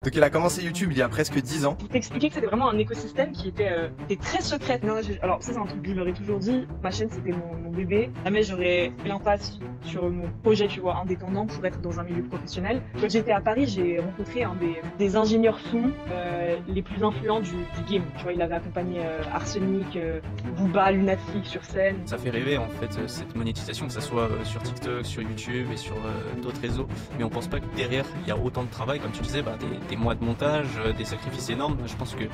Donc elle a commencé YouTube il y a presque 10 ans. Pour t'expliquer que c'était vraiment un écosystème qui était très secret. Non, alors ça c'est un truc que je leur ai toujours dit, ma chaîne c'était mon bébé. Jamais j'aurais fait l'impasse sur mon projet, tu vois, indépendant pour être dans un milieu professionnel. Quand j'étais à Paris, j'ai rencontré un des ingénieurs son les plus influents du game. Tu vois, il avait accompagné Arsenic, Booba, Lunatic sur scène. Ça fait rêver en fait cette monétisation, que ça soit sur TikTok, sur YouTube et sur d'autres réseaux. Mais on pense pas que derrière il y a autant de travail, comme tu disais, des mois de montage, des sacrifices énormes. Je pense que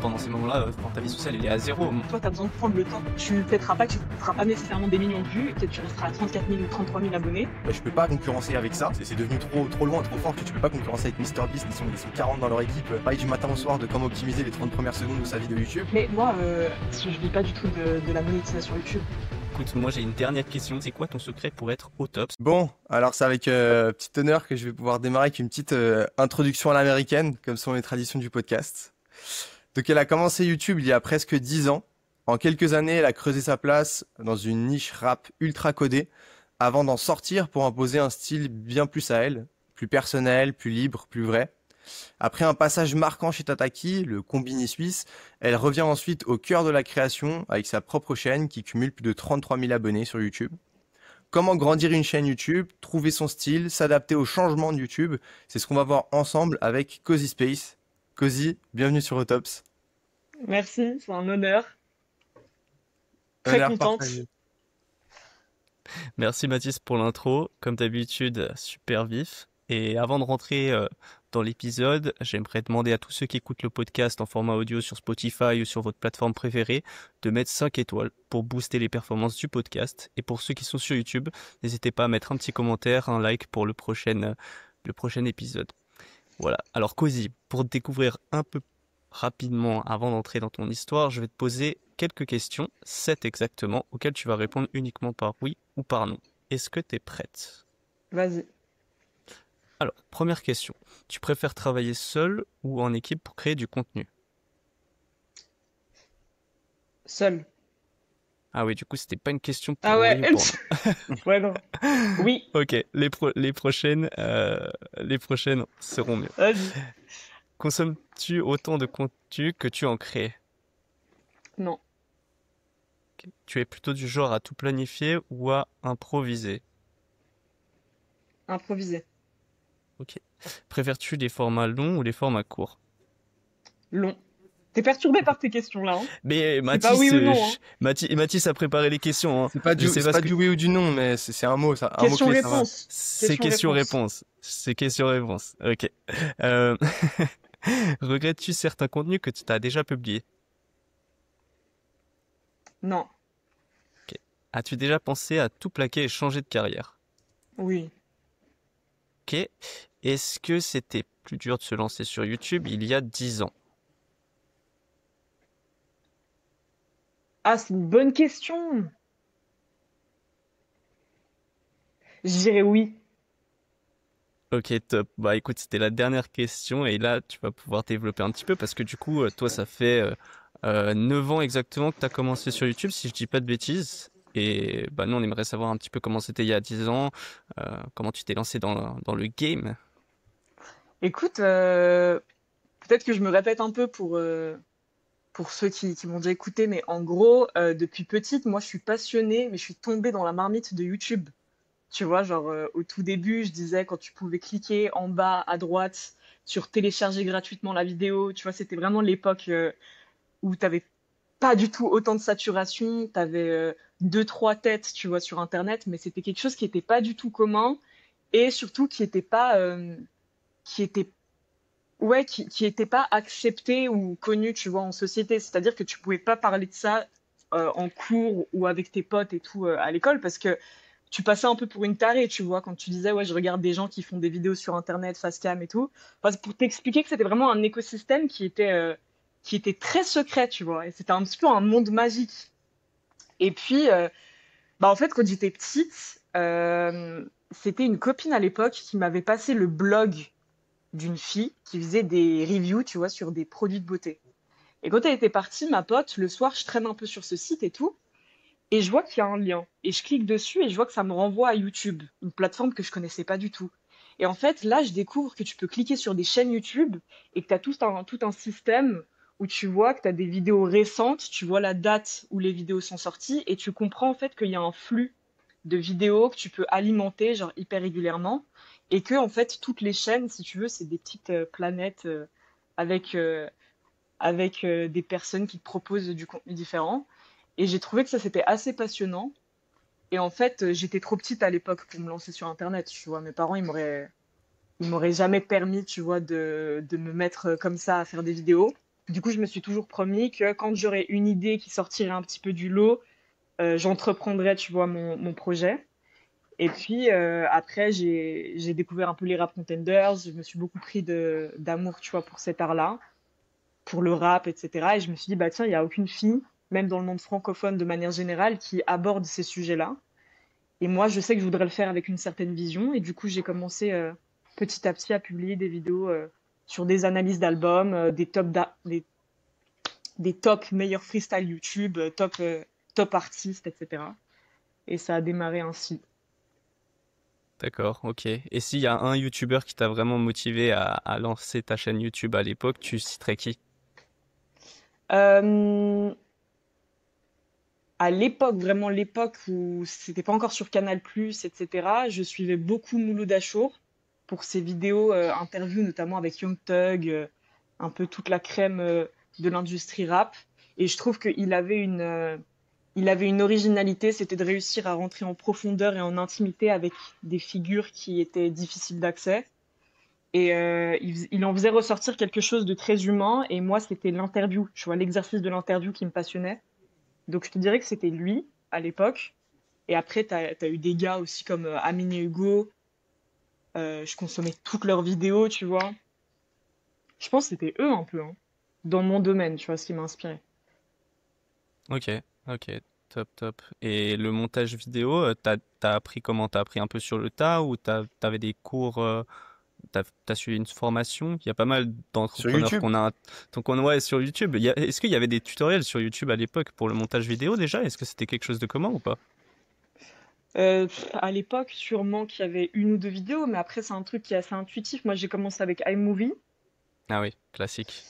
pendant ces moments-là, quand ta vie sociale elle est à zéro. Toi, tu as besoin de prendre le temps. Tu fêteras pas, tu feras pas nécessairement des millions de vues. Peut-être tu resteras à 34 000 ou 33 000 abonnés. Je peux pas concurrencer avec ça. C'est devenu trop loin, trop fort que tu peux pas concurrencer avec MrBeast. Ils sont 40 dans leur équipe. Pareil du matin au soir de comment optimiser les 30 premières secondes de sa vidéo YouTube. Mais moi, je vis pas du tout de la monétisation YouTube. Écoute, moi j'ai une dernière question. C'est quoi ton secret pour être au top? Bon, alors c'est avec petit honneur que je vais pouvoir démarrer avec une petite introduction à l'américaine, comme sont les traditions du podcast. Donc elle a commencé YouTube il y a presque 10 ans. En quelques années, elle a creusé sa place dans une niche rap ultra codée, avant d'en sortir pour imposer un style bien plus à elle, plus personnel, plus libre, plus vrai. Après un passage marquant chez Tataki, le combini suisse, elle revient ensuite au cœur de la création avec sa propre chaîne qui cumule plus de 33 000 abonnés sur YouTube. Comment grandir une chaîne YouTube, trouver son style, s'adapter aux changements de YouTube, c'est ce qu'on va voir ensemble avec Cozy Space. Cozy, bienvenue sur Autops. Merci, c'est un honneur. Très Honneur contente. partagé. Merci Mathis pour l'intro, comme d'habitude super vif. Et avant de rentrer dans l'épisode, j'aimerais demander à tous ceux qui écoutent le podcast en format audio sur Spotify ou sur votre plateforme préférée de mettre 5 étoiles pour booster les performances du podcast. Et pour ceux qui sont sur YouTube, n'hésitez pas à mettre un petit commentaire, un like pour le prochain épisode. Voilà. Alors Cozy, pour te découvrir un peu rapidement avant d'entrer dans ton histoire, je vais te poser quelques questions, 7 exactement, auxquelles tu vas répondre uniquement par oui ou par non. Est-ce que tu es prête? Vas-y. Alors, première question. Tu préfères travailler seul ou en équipe pour créer du contenu? Seul. Ah oui, du coup, c'était pas une question pour Ah oui ouais. ou pour non. Ouais, non. Oui. Ok, les prochaines seront mieux. Vas-y. Consommes-tu autant de contenu que tu en crées? Non. Ok. Tu es plutôt du genre à tout planifier ou à improviser? Improviser. Ok. Préfères-tu les formats longs ou les formats courts? Long. T'es perturbé par tes questions là, hein? Mais C'est pas Mathis, oui ou non, hein? Mathis a préparé les questions, hein. C'est pas Je sais pas ce que... du oui ou du non, mais c'est un mot, ça, un mot clé, ça va. Question-réponse. C'est question-réponse. C'est question-réponse. Ok. Euh... Regrettes-tu certains contenus que tu as déjà publiés? Non. Ok. As-tu déjà pensé à tout plaquer et changer de carrière? Oui. Ok. Est-ce que c'était plus dur de se lancer sur YouTube il y a 10 ans? Ah, c'est une bonne question. Je dirais oui. Ok, top. Bah écoute, c'était la dernière question et là, tu vas pouvoir développer un petit peu parce que du coup, toi, ça fait 9 ans exactement que tu as commencé sur YouTube, si je dis pas de bêtises. Et bah nous, on aimerait savoir un petit peu comment c'était il y a 10 ans, comment tu t'es lancé dans le game. Écoute, peut-être que je me répète un peu pour ceux qui m'ont déjà écouté, mais en gros, depuis petite, moi, je suis passionnée, mais je suis tombée dans la marmite de YouTube. Tu vois, genre, au tout début, je disais quand tu pouvais cliquer en bas à droite sur télécharger gratuitement la vidéo, tu vois, c'était vraiment l'époque où t'avais pas du tout autant de saturation, t'avais deux, trois têtes, tu vois, sur Internet, mais c'était quelque chose qui était pas du tout commun et surtout qui était pas, qui était, ouais, qui était pas accepté ou connu, tu vois, en société. C'est-à-dire que tu pouvais pas parler de ça en cours ou avec tes potes et tout à l'école parce que tu passais un peu pour une tarée, tu vois, quand tu disais, ouais, je regarde des gens qui font des vidéos sur Internet, facecam et tout. Enfin, c'est pour t'expliquer que c'était vraiment un écosystème qui était très secret, tu vois, et c'était un petit peu un monde magique. Et puis, bah, en fait, quand j'étais petite, c'était une copine à l'époque qui m'avait passé le blog d'une fille qui faisait des reviews, tu vois, sur des produits de beauté. Et quand elle était partie, ma pote, le soir, je traîne un peu sur ce site et tout. Et je vois qu'il y a un lien. Et je clique dessus et je vois que ça me renvoie à YouTube, une plateforme que je connaissais pas du tout. Et en fait, là, je découvre que tu peux cliquer sur des chaînes YouTube et que tu as tout un système où tu vois que tu as des vidéos récentes, tu vois la date où les vidéos sont sorties et tu comprends en fait qu'il y a un flux de vidéos que tu peux alimenter genre hyper régulièrement et que en fait toutes les chaînes, si tu veux, c'est des petites planètes avec des personnes qui te proposent du contenu différent. Et j'ai trouvé que ça c'était assez passionnant. Et en fait, j'étais trop petite à l'époque pour me lancer sur Internet. Tu vois, mes parents ils m'auraient jamais permis, tu vois, de me mettre comme ça à faire des vidéos. Du coup, je me suis toujours promis que quand j'aurais une idée qui sortirait un petit peu du lot, j'entreprendrais, tu vois, mon projet. Et puis après, j'ai découvert un peu les rap contenders. Je me suis beaucoup pris d'amour, tu vois, pour cet art-là, pour le rap, etc. Et je me suis dit, bah tiens, il n'y a aucune fille, même dans le monde francophone de manière générale, qui aborde ces sujets-là. Et moi, je sais que je voudrais le faire avec une certaine vision. Et du coup, j'ai commencé petit à petit à publier des vidéos sur des analyses d'albums, des top meilleurs freestyle YouTube, top artistes, etc. Et ça a démarré ainsi. D'accord, ok. Et s'il y a un YouTuber qui t'a vraiment motivé à lancer ta chaîne YouTube à l'époque, tu citerais qui? Euh, à l'époque, vraiment l'époque où c'était pas encore sur Canal+, etc., je suivais beaucoup Mouloud Achour pour ses vidéos interviews, notamment avec Young Thug, un peu toute la crème de l'industrie rap. Et je trouve qu'il avait une originalité, c'était de réussir à rentrer en profondeur et en intimité avec des figures qui étaient difficiles d'accès. Et il en faisait ressortir quelque chose de très humain. Et moi, c'était l'interview, tu vois, l'exercice de l'interview qui me passionnait. Donc je te dirais que c'était lui à l'époque. Et après, t'as eu des gars aussi comme Amine et Hugo. Je consommais toutes leurs vidéos, tu vois. Je pense que c'était eux un peu, hein, dans mon domaine, tu vois, ce qui m'a inspiré. Ok, ok, top, top. Et le montage vidéo, t'as appris comment? T'as appris un peu sur le tas ou t'avais des cours, t'as suivi une formation? Il y a pas mal Sur d'entrepreneurs YouTube. qu'on a, donc on ouais, sur YouTube. Est-ce qu'il y avait des tutoriels sur YouTube à l'époque pour le montage vidéo déjà? Est-ce que c'était quelque chose de commun ou pas? À l'époque, sûrement qu'il y avait une ou deux vidéos, mais après, c'est un truc qui est assez intuitif. Moi, j'ai commencé avec iMovie. Ah oui, classique.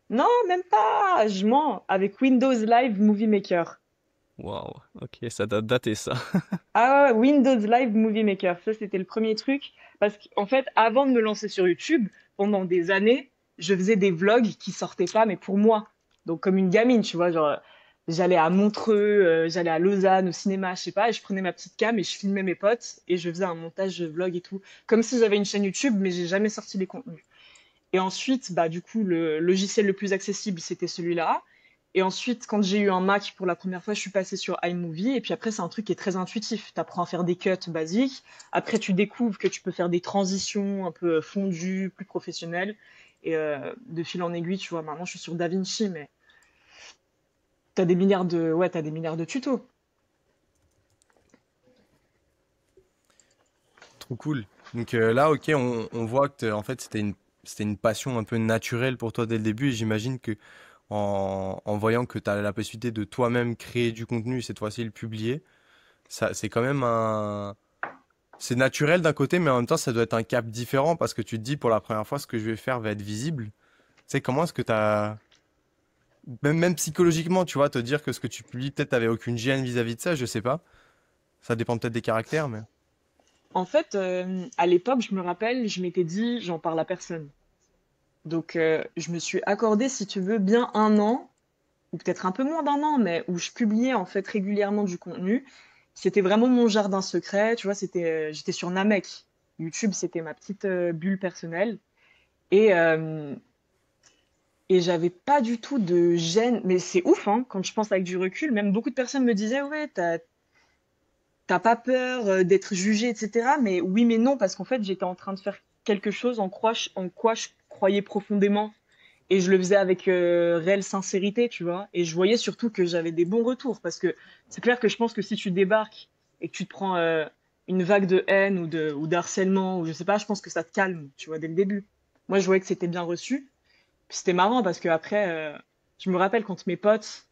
Non, même pas, je mens, avec Windows Live Movie Maker. Waouh, ok, ça doit dater ça. Ah ouais, ouais, Windows Live Movie Maker, ça c'était le premier truc. Parce qu'en fait, avant de me lancer sur YouTube, pendant des années, je faisais des vlogs qui sortaient pas, mais pour moi. Donc comme une gamine, tu vois, genre j'allais à Montreux, j'allais à Lausanne, au cinéma, je sais pas, et je prenais ma petite cam et je filmais mes potes et je faisais un montage de vlog et tout. Comme si j'avais une chaîne YouTube, mais j'ai jamais sorti les contenus. Et ensuite, bah du coup, le logiciel le plus accessible, c'était celui-là. Et ensuite, quand j'ai eu un Mac pour la première fois, je suis passée sur iMovie. Et puis après, c'est un truc qui est très intuitif. Tu apprends à faire des cuts basiques. Après, tu découvres que tu peux faire des transitions un peu fondues, plus professionnelles. Et de fil en aiguille, tu vois, maintenant, je suis sur DaVinci, mais t'as des milliards de tutos. Trop cool. Donc là, ok, on voit que en fait c'était une passion un peu naturelle pour toi dès le début. Et j'imagine que en voyant que tu as la possibilité de toi-même créer du contenu, et cette fois-ci le publier, ça c'est quand même un c'est naturel d'un côté, mais en même temps ça doit être un cap différent parce que tu te dis pour la première fois ce que je vais faire va être visible. Tu sais comment est-ce que t'as même psychologiquement, tu vois, te dire que ce que tu publies peut-être t'avais aucune gêne vis-à-vis de ça, je sais pas. Ça dépend peut-être des caractères, mais En fait, à l'époque, je me rappelle, je m'étais dit, j'en parle à personne. Donc, je me suis accordé, si tu veux, bien un an ou peut-être un peu moins d'un an, mais où je publiais en fait régulièrement du contenu. C'était vraiment mon jardin secret, tu vois, j'étais sur Namek. YouTube, c'était ma petite bulle personnelle. Et, euh, et j'avais pas du tout de gêne. Mais c'est ouf, hein, quand je pense avec du recul. Même beaucoup de personnes me disaient, ouais, t'as pas peur d'être jugé, etc. Mais oui, mais non, parce qu'en fait, j'étais en train de faire quelque chose en quoi je croyais profondément. Et je le faisais avec réelle sincérité, tu vois. Et je voyais surtout que j'avais des bons retours. Parce que c'est clair que je pense que si tu débarques et que tu te prends une vague de haine ou d'harcèlement, ou je sais pas, je pense que ça te calme, tu vois, dès le début. Moi, je voyais que c'était bien reçu. Puis c'était marrant parce que après, je me rappelle quand mes potes,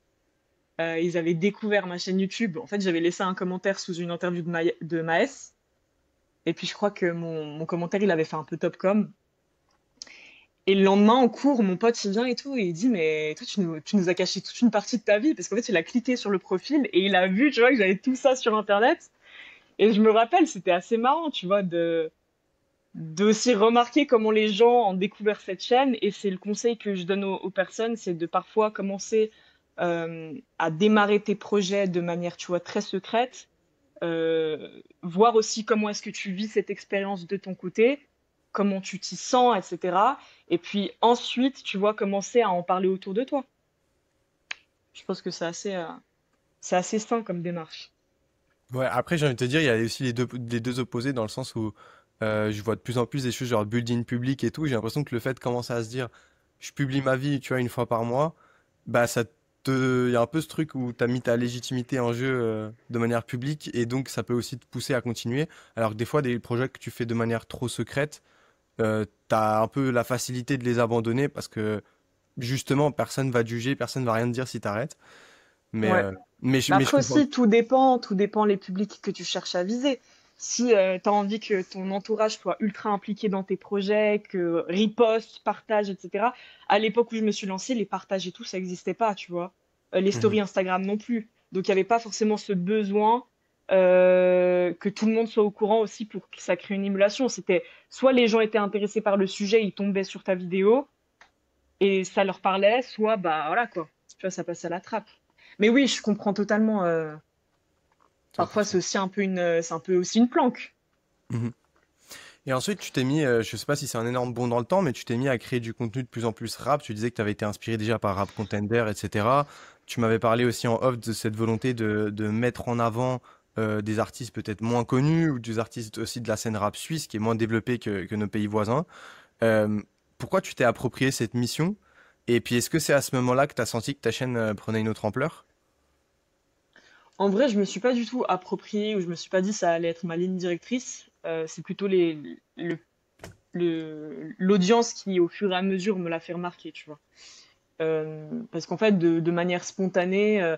ils avaient découvert ma chaîne YouTube. En fait, j'avais laissé un commentaire sous une interview de Maës. Et puis je crois que mon commentaire, il avait fait un peu top com. Et le lendemain, en cours, mon pote, il vient et tout, et il dit, mais toi, tu nous as caché toute une partie de ta vie, parce qu'en fait, il a cliqué sur le profil, et il a vu, tu vois, que j'avais tout ça sur Internet. Et je me rappelle, c'était assez marrant, tu vois, de aussi remarquer comment les gens ont découvert cette chaîne. Et c'est le conseil que je donne aux personnes, c'est de parfois commencer à démarrer tes projets de manière, tu vois, très secrète. Voir aussi comment est-ce que tu vis cette expérience de ton côté, comment tu t'y sens, etc. Et puis ensuite, tu vois, commencer à en parler autour de toi. Je pense que c'est assez sain comme démarche. Ouais, après, j'ai envie de te dire, il y a aussi les deux opposés dans le sens où je vois de plus en plus des choses genre building public et tout. J'ai l'impression que le fait de commencer à se dire, je publie ma vie, tu vois, une fois par mois, bah il y a un peu ce truc où tu as mis ta légitimité en jeu de manière publique et donc ça peut aussi te pousser à continuer. Alors que des fois, des projets que tu fais de manière trop secrète, tu as un peu la facilité de les abandonner parce que justement, personne va te juger, personne va rien te dire si t'arrêtes. Mais, Ouais. euh, Mais mais je après comprends. aussi, tout dépend les publics que tu cherches à viser. Si tu as envie que ton entourage soit ultra impliqué dans tes projets, que riposte, partage, etc. À l'époque où je me suis lancée, les partages et tout, ça n'existait pas, tu vois. Les Mhm. stories Instagram non plus. Donc il n'y avait pas forcément ce besoin que tout le monde soit au courant aussi pour que ça crée une émulation. C'était soit les gens étaient intéressés par le sujet, ils tombaient sur ta vidéo et ça leur parlait, soit bah voilà quoi. Tu vois, ça passait à la trappe. Mais oui, je comprends totalement. Parfois, 100%. c'est un peu aussi une planque. Mhm. Et ensuite, tu t'es mis, je sais pas si c'est un énorme bond dans le temps, mais tu t'es mis à créer du contenu de plus en plus rap. Tu disais que tu avais été inspiré déjà par Rap Contender, etc. Tu m'avais parlé aussi en off de cette volonté de mettre en avant des artistes peut-être moins connus ou des artistes aussi de la scène rap suisse qui est moins développée que nos pays voisins. Euh, Pourquoi tu t'es approprié cette mission? Et puis, est-ce que c'est à ce moment-là que tu as senti que ta chaîne prenait une autre ampleur? En vrai, je me suis pas du tout approprié ou je me suis pas dit ça allait être ma ligne directrice. C'est plutôt l'audience qui, au fur et à mesure, me l'a fait remarquer, tu vois. Parce qu'en fait, de manière spontanée,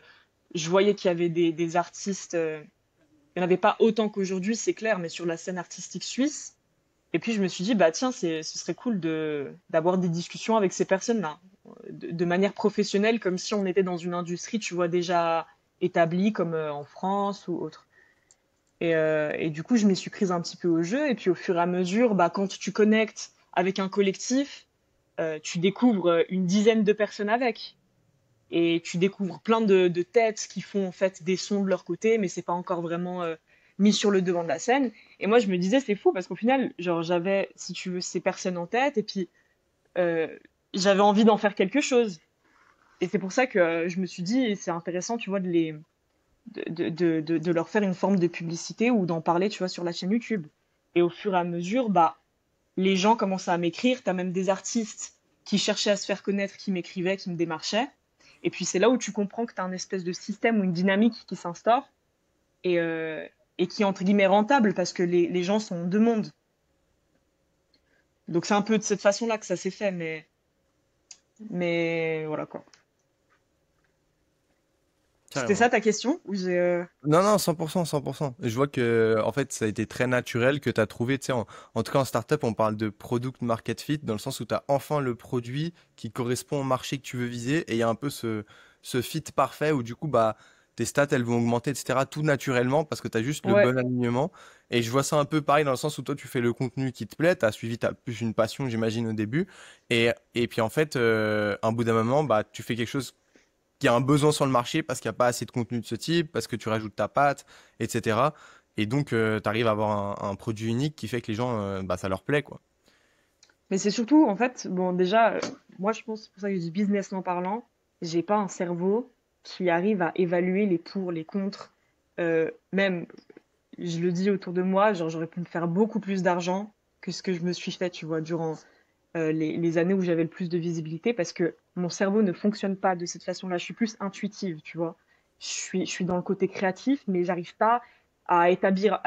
je voyais qu'il y avait des artistes. Il n'y en avait pas autant qu'aujourd'hui, c'est clair, mais sur la scène artistique suisse. Et puis je me suis dit, bah tiens, ce serait cool d'avoir des discussions avec ces personnes-là, de manière professionnelle, comme si on était dans une industrie, tu vois, déjà établie, comme en France ou autre. Et du coup, je m'y suis prise un petit peu au jeu. Et puis au fur et à mesure, bah, quand tu connectes avec un collectif, tu découvres une dizaine de personnes avec. Et tu découvres plein de têtes qui font en fait des sons de leur côté, mais c'est pas encore vraiment mis sur le devant de la scène. Et moi, je me disais, c'est fou parce qu'au final, genre, j'avais, si tu veux, ces personnes en tête, et puis euh, j'avais envie d'en faire quelque chose. Et c'est pour ça que je me suis dit, c'est intéressant, tu vois, de leur faire une forme de publicité ou d'en parler, tu vois, sur la chaîne YouTube. Et au fur et à mesure, bah, les gens commençaient à m'écrire. T'as même des artistes qui cherchaient à se faire connaître, qui m'écrivaient, qui me démarchaient. Et puis c'est là où tu comprends que tu as un espèce de système ou une dynamique qui s'instaure et, euh, et qui est entre guillemets rentable parce que les gens sont en demande. Donc c'est un peu de cette façon-là que ça s'est fait, mais voilà quoi. C'était Carrément. ça ta question? Ou Non, non, 100%, 100%. Je vois que, en fait, ça a été très naturel que tu as trouvé, tu sais, en tout cas en startup, on parle de product market fit, dans le sens où tu as enfin le produit qui correspond au marché que tu veux viser, et il y a un peu ce fit parfait où du coup, bah, tes stats, elles vont augmenter, etc., tout naturellement, parce que tu as juste le Ouais, bon alignement. Et je vois ça un peu pareil dans le sens où toi, tu fais le contenu qui te plaît, tu as suivi plus une passion, j'imagine, au début. Et puis, en fait, un bout d'un moment, bah, tu fais quelque chose qu'il y a un besoin sur le marché parce qu'il n'y a pas assez de contenu de ce type, parce que tu rajoutes ta patte, etc. Et donc, tu arrives à avoir un produit unique qui fait que les gens, bah, ça leur plaît, quoi. mais c'est surtout en fait, bon déjà, moi je pense, c'est pour ça que je dis businessment parlant, j'ai pas un cerveau qui arrive à évaluer les pour, les contre. Même je le dis autour de moi, genre j'aurais pu me faire beaucoup plus d'argent que ce que je me suis fait, tu vois, durant les années où j'avais le plus de visibilité, parce que mon cerveau ne fonctionne pas de cette façon-là. Je suis plus intuitive, tu vois. Je suis dans le côté créatif, mais j'arrive pas à établir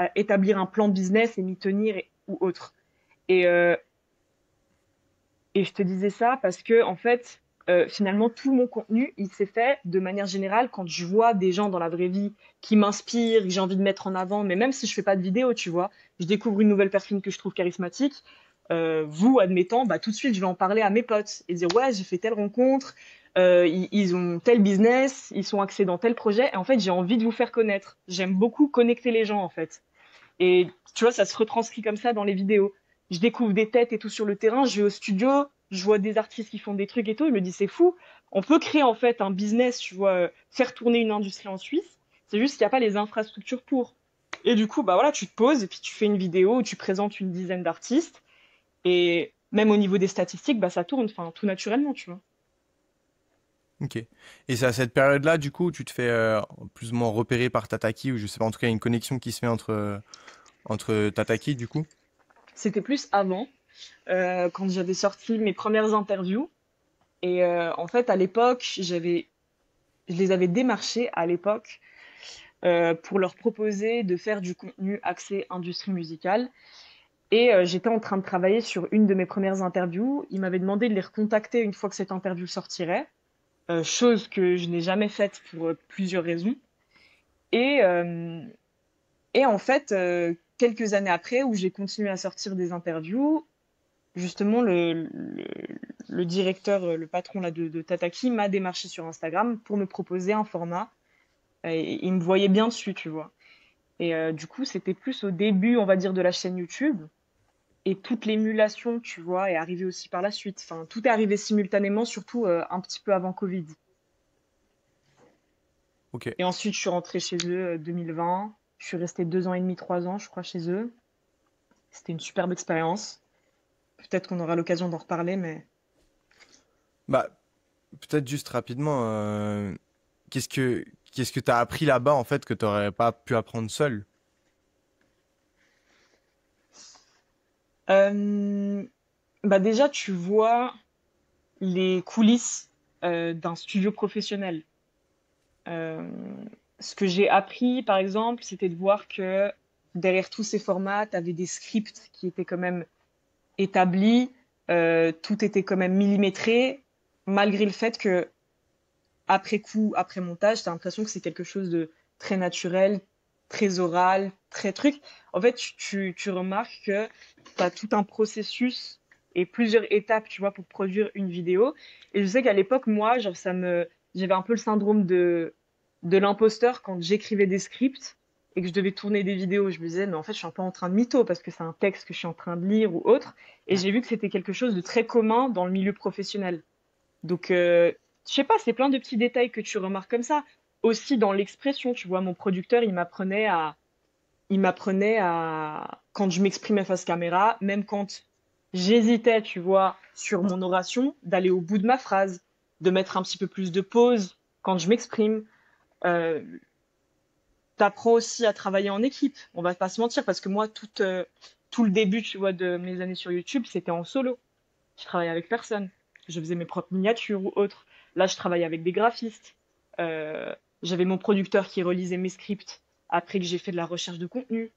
un plan business et m'y tenir ou autre. Et, euh, et je te disais ça parce que, en fait, finalement, tout mon contenu, il s'est fait de manière générale quand je vois des gens dans la vraie vie qui m'inspirent, que j'ai envie de mettre en avant, mais même si je fais pas de vidéo, tu vois, je découvre une nouvelle personne que je trouve charismatique. Vous, admettons, bah, tout de suite, je vais en parler à mes potes et dire, ouais, j'ai fait telle rencontre, ils ont tel business, ils sont axés dans tel projet, et en fait, j'ai envie de vous faire connaître. J'aime beaucoup connecter les gens, en fait. Et tu vois, ça se retranscrit comme ça dans les vidéos. Je découvre des têtes et tout sur le terrain, je vais au studio, je vois des artistes qui font des trucs et tout, je me dis c'est fou. On peut créer en fait un business, tu vois, faire tourner une industrie en Suisse. C'est juste qu'il n'y a pas les infrastructures pour. Et du coup, bah voilà, tu te poses et puis tu fais une vidéo où tu présentes une dizaine d'artistes. Et même au niveau des statistiques, bah ça tourne, enfin tout naturellement, tu vois. Ok. Et c'est à cette période-là, du coup, où tu te fais plus ou moins repérer par Tataki, ou je sais pas, en tout cas, il y a une connexion qui se fait entre Tataki, du coup. C'était plus avant, quand j'avais sorti mes premières interviews. Et en fait, à l'époque, je les avais démarchés à l'époque pour leur proposer de faire du contenu axé industrie musicale. Et j'étais en train de travailler sur une de mes premières interviews. Ils m'avaient demandé de les recontacter une fois que cette interview sortirait, chose que je n'ai jamais faite pour plusieurs raisons. Et, euh, et en fait, quelques années après, où j'ai continué à sortir des interviews, justement, le directeur, le patron là, de Tataki m'a démarché sur Instagram pour me proposer un format. Et il me voyait bien dessus, tu vois. Et du coup, c'était plus au début, on va dire, de la chaîne YouTube. Et toute l'émulation, tu vois, est arrivée aussi par la suite. Enfin, tout est arrivé simultanément, surtout un petit peu avant Covid. Ok. Et ensuite, je suis rentrée chez eux 2020. Je suis restée 2 ans et demi, 3 ans, je crois, chez eux. C'était une superbe expérience. Peut-être qu'on aura l'occasion d'en reparler, mais Bah, peut-être juste rapidement, qu'est-ce que qu'est-ce que t'as appris là-bas, en fait, que t'aurais pas pu apprendre seul? euh, bah déjà, tu vois les coulisses d'un studio professionnel. Euh, Ce que j'ai appris, par exemple, c'était de voir que derrière tous ces formats, tu avais des scripts qui étaient quand même établis, tout était quand même millimétré, malgré le fait que après coup, après montage, tu as l'impression que c'est quelque chose de très naturel, très oral, très truc. En fait, tu remarques que tu as tout un processus et plusieurs étapes, tu vois, pour produire une vidéo. Et je sais qu'à l'époque, moi, genre, j'avais un peu le syndrome de l'imposteur quand j'écrivais des scripts et que je devais tourner des vidéos. Je me disais, mais en fait, je suis un peu en train de mytho parce que c'est un texte que je suis en train de lire ou autre. Et j'ai vu que c'était quelque chose de très commun dans le milieu professionnel. Donc, je sais pas, c'est plein de petits détails que tu remarques comme ça. Aussi dans l'expression, tu vois, mon producteur, quand je m'exprimais face caméra, même quand j'hésitais, tu vois, sur mon oration, d'aller au bout de ma phrase, de mettre un petit peu plus de pause quand je m'exprime. Euh, T'apprends aussi à travailler en équipe. On va pas se mentir, parce que moi, tout le début, tu vois, de mes années sur YouTube, c'était en solo. Je travaillais avec personne. Je faisais mes propres miniatures ou autres. Là, je travaille avec des graphistes. Euh, J'avais mon producteur qui relisait mes scripts après que j'ai fait de la recherche de contenu.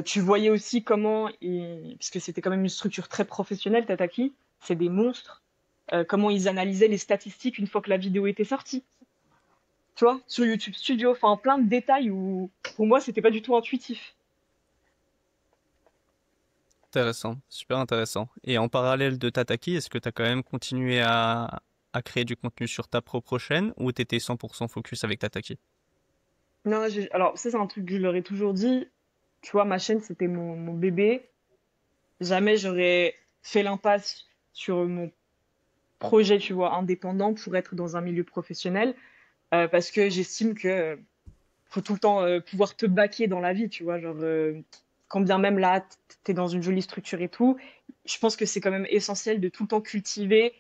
Tu voyais aussi puisque c'était quand même une structure très professionnelle, Tataki, c'est des monstres, comment ils analysaient les statistiques une fois que la vidéo était sortie. Tu vois, sur YouTube Studio, enfin plein de détails où pour moi c'était pas du tout intuitif. Intéressant, super intéressant. Et en parallèle de Tataki, est-ce que tu as quand même continué à créer du contenu sur ta propre chaîne ou tu étais 100% focus avec Tataki? Non, alors ça c'est un truc que je leur ai toujours dit. Tu vois, ma chaîne c'était mon bébé. Jamais j'aurais fait l'impasse sur mon projet, tu vois, indépendant pour être dans un milieu professionnel, parce que j'estime que faut tout le temps pouvoir te baquer dans la vie, tu vois, genre quand bien même là t'es dans une jolie structure et tout, je pense que c'est quand même essentiel de tout le temps cultiver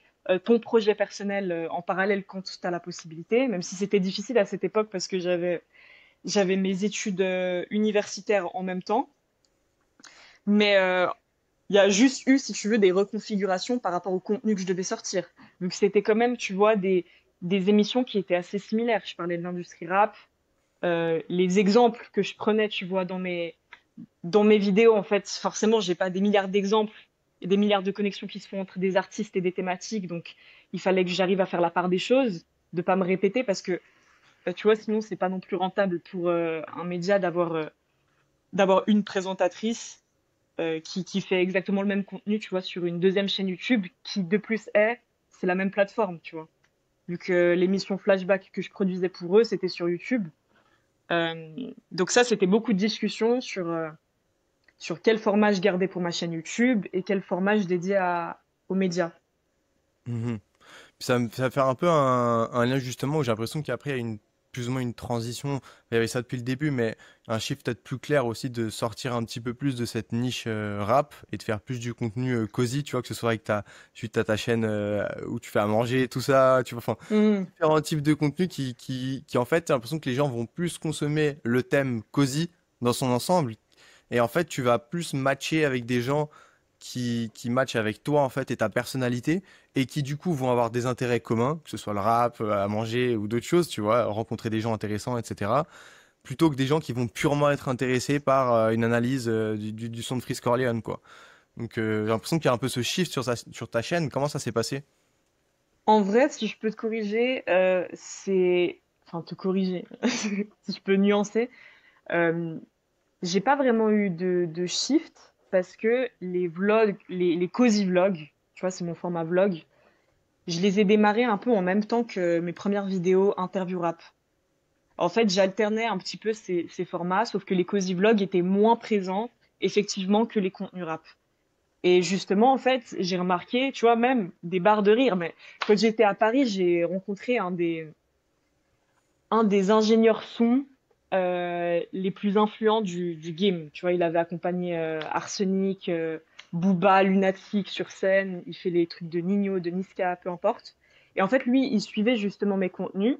ton projet personnel en parallèle quand tu as la possibilité, même si c'était difficile à cette époque parce que j'avais mes études universitaires en même temps, mais il y a juste eu, si tu veux, des reconfigurations par rapport au contenu que je devais sortir. Donc c'était quand même, tu vois, des émissions qui étaient assez similaires. Je parlais de l'industrie rap. Les exemples que je prenais, tu vois, dans mes vidéos, en fait, forcément, j'ai pas des milliards d'exemples y a des milliards de connexions qui se font entre des artistes et des thématiques, donc il fallait que j'arrive à faire la part des choses, de pas me répéter, parce que tu vois, sinon c'est pas non plus rentable pour un média d'avoir une présentatrice qui fait exactement le même contenu, tu vois, sur une deuxième chaîne YouTube qui de plus c'est la même plateforme, tu vois. Vu que l'émission Flashback que je produisais pour eux, c'était sur YouTube. Donc ça, c'était beaucoup de discussions sur quel format je gardais pour ma chaîne YouTube et quel format je dédiais aux médias. Mhm. Ça va faire un peu un lien justement où j'ai l'impression qu'après il y a plus ou moins une transition. Il y avait ça depuis le début, mais un chiffre peut-être plus clair aussi de sortir un petit peu plus de cette niche rap et de faire plus du contenu cosy, tu vois, que ce soit avec suite à ta chaîne où tu fais à manger, tout ça, tu vois, enfin, Mhm. différents types de contenu qui en fait, j'ai l'impression que les gens vont plus consommer le thème cosy dans son ensemble. Et en fait, tu vas plus matcher avec des gens qui matchent avec toi, en fait, et ta personnalité, et qui, du coup, vont avoir des intérêts communs, que ce soit le rap, à manger ou d'autres choses, tu vois, rencontrer des gens intéressants, etc. Plutôt que des gens qui vont purement être intéressés par une analyse du son de Freeze Corleone, quoi. Donc, j'ai l'impression qu'il y a un peu ce shift sur ta chaîne. Comment ça s'est passé? En vrai, si je peux te corriger, enfin te corriger, si je peux nuancer, euh, j'ai pas vraiment eu de shift parce que les vlogs, les cozy vlogs, tu vois, c'est mon format vlog, je les ai démarrés un peu en même temps que mes premières vidéos interview rap. En fait, j'alternais un petit peu ces formats, sauf que les cozy vlogs étaient moins présents, effectivement, que les contenus rap. Et justement, en fait, j'ai remarqué, tu vois, même des barres de rire, mais quand j'étais à Paris, j'ai rencontré un des ingénieurs son les plus influents du game. Tu vois, il avait accompagné Arsenic, Booba, Lunatic sur scène. Il fait les trucs de Nino, de Niska, peu importe. Et en fait, lui, il suivait justement mes contenus.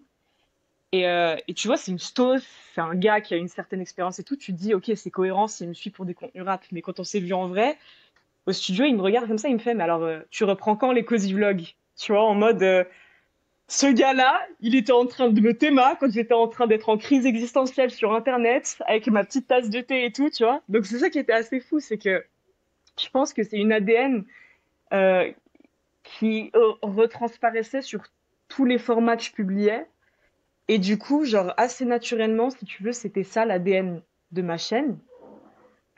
Et tu vois, c'est une sauce, c'est un gars qui a une certaine expérience et tout. Tu te dis, ok, c'est cohérent s'il me suit pour des contenus rap. Mais quand on s'est vu en vrai, au studio, il me regarde comme ça, il me fait, mais alors, tu reprends quand les cozy vlogs? Tu vois, en mode, ce gars-là, il était en train de me théma quand j'étais en train d'être en crise existentielle sur Internet, avec ma petite tasse de thé et tout, tu vois. Donc c'est ça qui était assez fou, c'est que je pense que c'est une ADN euh, qui retransparaissait sur tous les formats que je publiais. Et du coup, genre, assez naturellement, si tu veux, c'était ça l'ADN de ma chaîne.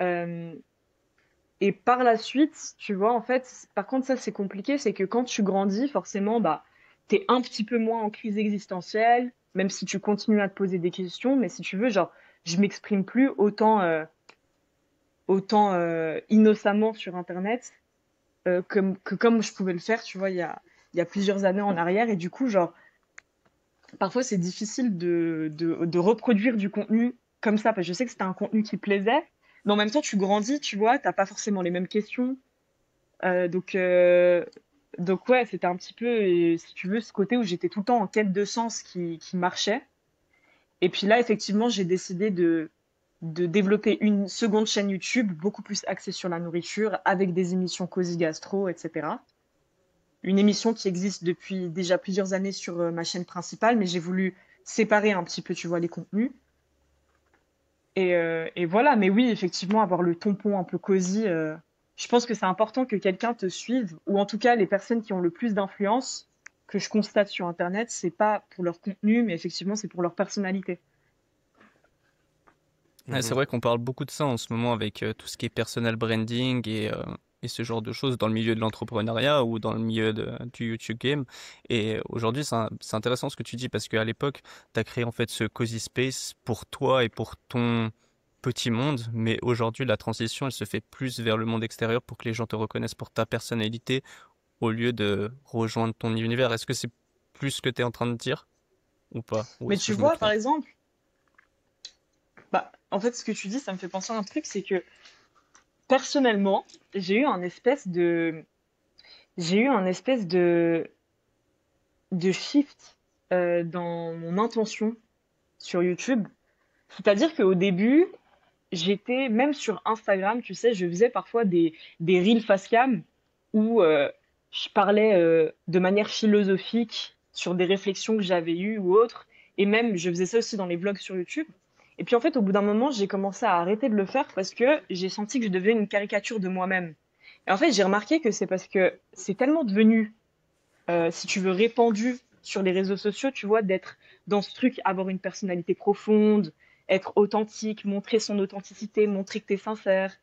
Euh, et par la suite, tu vois, en fait, par contre, ça, c'est compliqué, c'est que quand tu grandis, forcément, bah, t'es un petit peu moins en crise existentielle, même si tu continues à te poser des questions, mais si tu veux, genre, je m'exprime plus autant innocemment sur Internet que comme je pouvais le faire, tu vois, il y a plusieurs années en arrière, et du coup, genre, parfois, c'est difficile de reproduire du contenu comme ça, parce que je sais que c'était un contenu qui plaisait, mais en même temps, tu grandis, tu vois, t'as pas forcément les mêmes questions. Euh, donc, euh, donc ouais, c'était un petit peu, si tu veux, ce côté où j'étais tout le temps en quête de sens qui marchait. Et puis là, effectivement, j'ai décidé de développer une seconde chaîne YouTube, beaucoup plus axée sur la nourriture, avec des émissions Cosy Gastro, etc. Une émission qui existe depuis déjà plusieurs années sur ma chaîne principale, mais j'ai voulu séparer un petit peu, tu vois, les contenus. Et voilà, mais oui, effectivement, avoir le tampon un peu cosy, je pense que c'est important que quelqu'un te suive, ou en tout cas, les personnes qui ont le plus d'influence que je constate sur Internet, c'est pas pour leur contenu, mais effectivement, c'est pour leur personnalité. Ouais, c'est Mhm. vrai qu'on parle beaucoup de ça en ce moment avec tout ce qui est personal branding et ce genre de choses dans le milieu de l'entrepreneuriat ou dans le milieu du YouTube game. Et aujourd'hui, c'est intéressant ce que tu dis parce qu'à l'époque, tu as créé en fait ce cozy space pour toi et pour ton petit monde. Mais aujourd'hui, la transition, elle se fait plus vers le monde extérieur pour que les gens te reconnaissent pour ta personnalité au lieu de rejoindre ton univers. Est-ce que c'est plus ce que tu es en train de dire ou pas? Ou Mais est-ce que tu je me vois, par trompe? exemple, bah, en fait, ce que tu dis, ça me fait penser à un truc, c'est que personnellement, j'ai eu un espèce de, j'ai eu un espèce de shift dans mon intention sur YouTube. C'est-à-dire qu'au début, j'étais même sur Instagram, tu sais, je faisais parfois des reels face cam où je parlais de manière philosophique sur des réflexions que j'avais eues ou autres. Et même, je faisais ça aussi dans les vlogs sur YouTube. Et puis en fait, au bout d'un moment, j'ai commencé à arrêter de le faire parce que j'ai senti que je devenais une caricature de moi-même. Et en fait, j'ai remarqué que c'est parce que c'est tellement devenu, si tu veux, répandu sur les réseaux sociaux, tu vois, d'être dans ce truc, avoir une personnalité profonde, être authentique, montrer son authenticité, montrer que t'es sincère.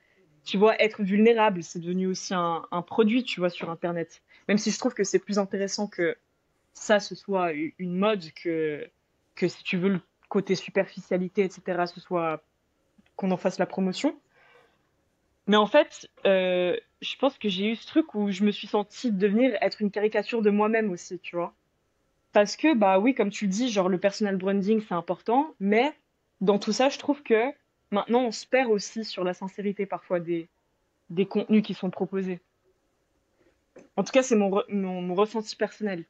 Tu vois, être vulnérable, c'est devenu aussi un produit, tu vois, sur Internet. Même si je trouve que c'est plus intéressant que ça, ce soit une mode, que si tu veux le côté superficialité, etc., ce soit qu'on en fasse la promotion. Mais en fait, je pense que j'ai eu ce truc où je me suis sentie devenir être une caricature de moi-même aussi, tu vois. Parce que, bah oui, comme tu le dis, genre le personal branding, c'est important, mais dans tout ça, je trouve que maintenant, on se perd aussi sur la sincérité parfois des contenus qui sont proposés. En tout cas, c'est mon ressenti personnel.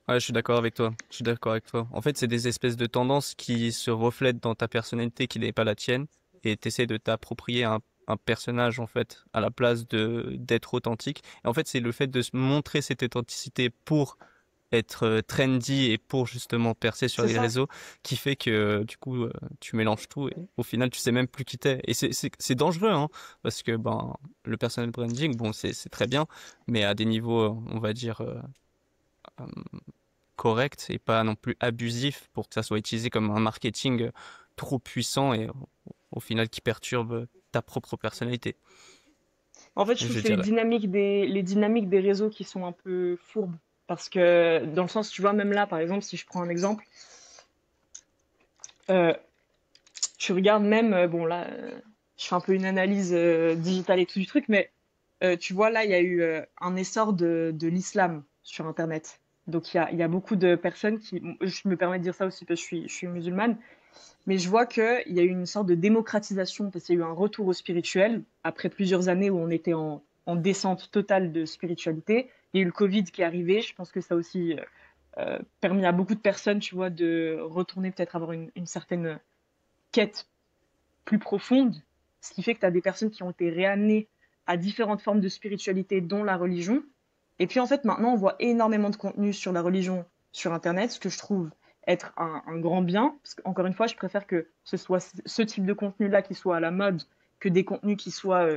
Ouais, je suis d'accord avec toi. Je suis d'accord avec toi. En fait, c'est des espèces de tendances qui se reflètent dans ta personnalité qui n'est pas la tienne et t'essaies de t'approprier un personnage, en fait, à la place d'être authentique. Et en fait, c'est le fait de se montrer cette authenticité pour être trendy et pour justement percer sur C'est les ça. réseaux qui fait que du coup tu mélanges tout et au final tu sais même plus qui t'es et c'est dangereux hein parce que ben le personal branding bon c'est très bien mais à des niveaux on va dire euh, corrects et pas non plus abusifs pour que ça soit utilisé comme un marketing trop puissant et au final qui perturbe ta propre personnalité En fait, je trouve je que c'est les dirais. dynamiques les dynamiques des réseaux qui sont un peu fourbes. Parce que, dans le sens, tu vois, même là, par exemple, si je prends un exemple, euh, tu regardes même, bon, là, je fais un peu une analyse digitale et tout du truc, mais tu vois, là, il y a eu un essor de l'islam sur Internet. Donc, il y a beaucoup de personnes qui, je me permets de dire ça aussi parce que je suis musulmane, mais je vois qu'il y a eu une sorte de démocratisation, parce qu'il y a eu un retour au spirituel, après plusieurs années où on était en descente totale de spiritualité. Il y a eu le Covid qui est arrivé, je pense que ça a aussi permis à beaucoup de personnes, tu vois, de retourner peut-être avoir une certaine quête plus profonde, ce qui fait que tu as des personnes qui ont été réamenées à différentes formes de spiritualité, dont la religion. Et puis en fait, maintenant, on voit énormément de contenu sur la religion sur Internet, ce que je trouve être un grand bien. Parce qu'encore une fois, je préfère que ce soit ce type de contenu-là qui soit à la mode que des contenus qui soient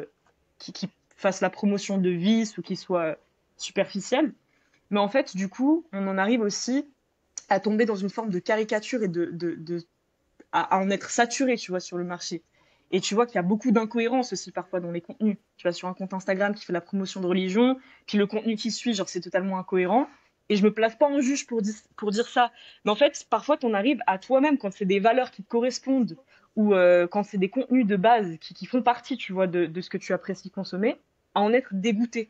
qui fassent la promotion de vices ou qui soient superficiels. Mais en fait, du coup, on en arrive aussi à tomber dans une forme de caricature et à en être saturé, tu vois, sur le marché. Et tu vois qu'il y a beaucoup d'incohérences aussi parfois dans les contenus. Tu vas sur un compte Instagram qui fait la promotion de religion, puis le contenu qui suit, genre c'est totalement incohérent. Et je me place pas en juge pour dire ça. Mais en fait, parfois, tu en arrives à toi-même quand c'est des valeurs qui te correspondent ou quand c'est des contenus de base qui font partie, tu vois, de ce que tu apprécies consommer, à en être dégoûté.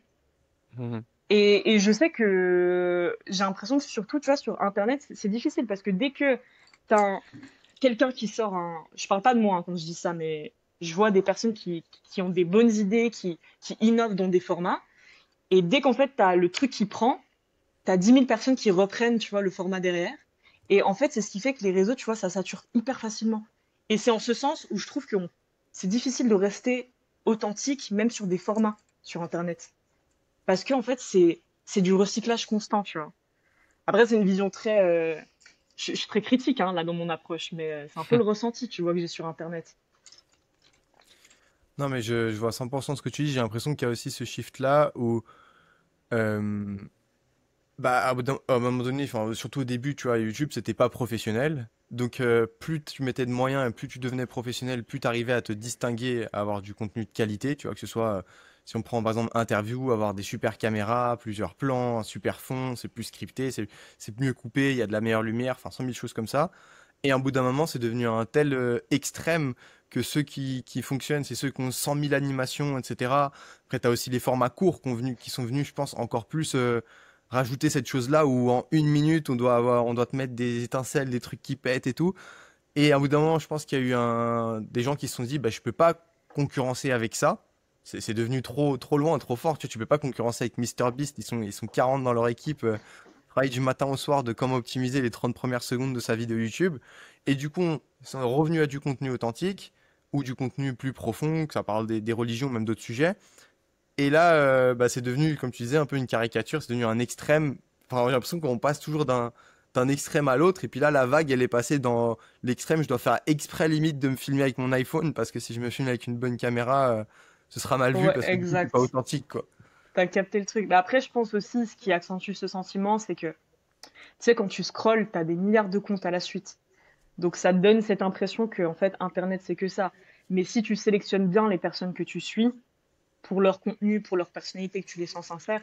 Mhm. Et je sais que j'ai l'impression que surtout, tu vois, sur Internet, c'est difficile parce que dès que tu as quelqu'un qui sort un... Je parle pas de moi hein, quand je dis ça, mais je vois des personnes qui ont des bonnes idées, qui innovent dans des formats. Et dès qu'en fait, tu as le truc qui prend, tu as 10 000 personnes qui reprennent, tu vois, le format derrière. Et en fait, c'est ce qui fait que les réseaux, tu vois, ça sature hyper facilement. Et c'est en ce sens où je trouve que c'est difficile de rester authentique, même sur des formats sur Internet. Parce qu'en fait, c'est du recyclage constant, tu vois. Après, c'est une vision très... je suis très critique, hein, là, dans mon approche, mais c'est un peu le ressenti, tu vois, que j'ai sur Internet. Non, mais je vois 100% ce que tu dis. J'ai l'impression qu'il y a aussi ce shift-là où, euh, bah, à un moment donné, enfin, surtout au début, tu vois, YouTube, c'était pas professionnel. Donc, plus tu mettais de moyens et plus tu devenais professionnel, plus tu arrivais à te distinguer, à avoir du contenu de qualité, tu vois, que ce soit, si on prend par exemple interview, avoir des super caméras, plusieurs plans, un super fond, c'est plus scripté, c'est mieux coupé, il y a de la meilleure lumière, enfin, 100 000 choses comme ça. Et à un bout d'un moment, c'est devenu un tel extrême que ceux qui fonctionnent, c'est ceux qui ont 100 000 animations, etc. Après, tu as aussi les formats courts qui sont venus, je pense, encore plus rajouter cette chose-là où en une minute, on doit te mettre des étincelles, des trucs qui pètent et tout. Et à un bout d'un moment, je pense qu'il y a eu des gens qui se sont dit, bah, je peux pas concurrencer avec ça. C'est devenu trop loin, trop fort. Tu peux pas concurrencer avec MrBeast. Ils sont 40 dans leur équipe. Travaillent du matin au soir de comment optimiser les 30 premières secondes de sa vidéo YouTube. Et du coup, ils sont revenus à du contenu authentique ou du contenu plus profond, que ça parle des religions, même d'autres sujets. Et là, bah, c'est devenu, comme tu disais, un peu une caricature. C'est devenu un extrême. Enfin, j'ai l'impression qu'on passe toujours d'un extrême à l'autre. Et puis là, la vague, elle est passée dans l'extrême. Je dois faire exprès limite de me filmer avec mon iPhone parce que si je me filme avec une bonne caméra, ce sera mal vu Ouais, parce que du coup, c'est pas exact. authentique, quoi. T'as capté le truc. Mais après, je pense aussi, ce qui accentue ce sentiment, c'est que, tu sais, quand tu scrolles, t'as des milliards de comptes à la suite. Donc ça te donne cette impression que, en fait, Internet, c'est que ça. Mais si tu sélectionnes bien les personnes que tu suis, pour leur contenu, pour leur personnalité, que tu les sens sincères,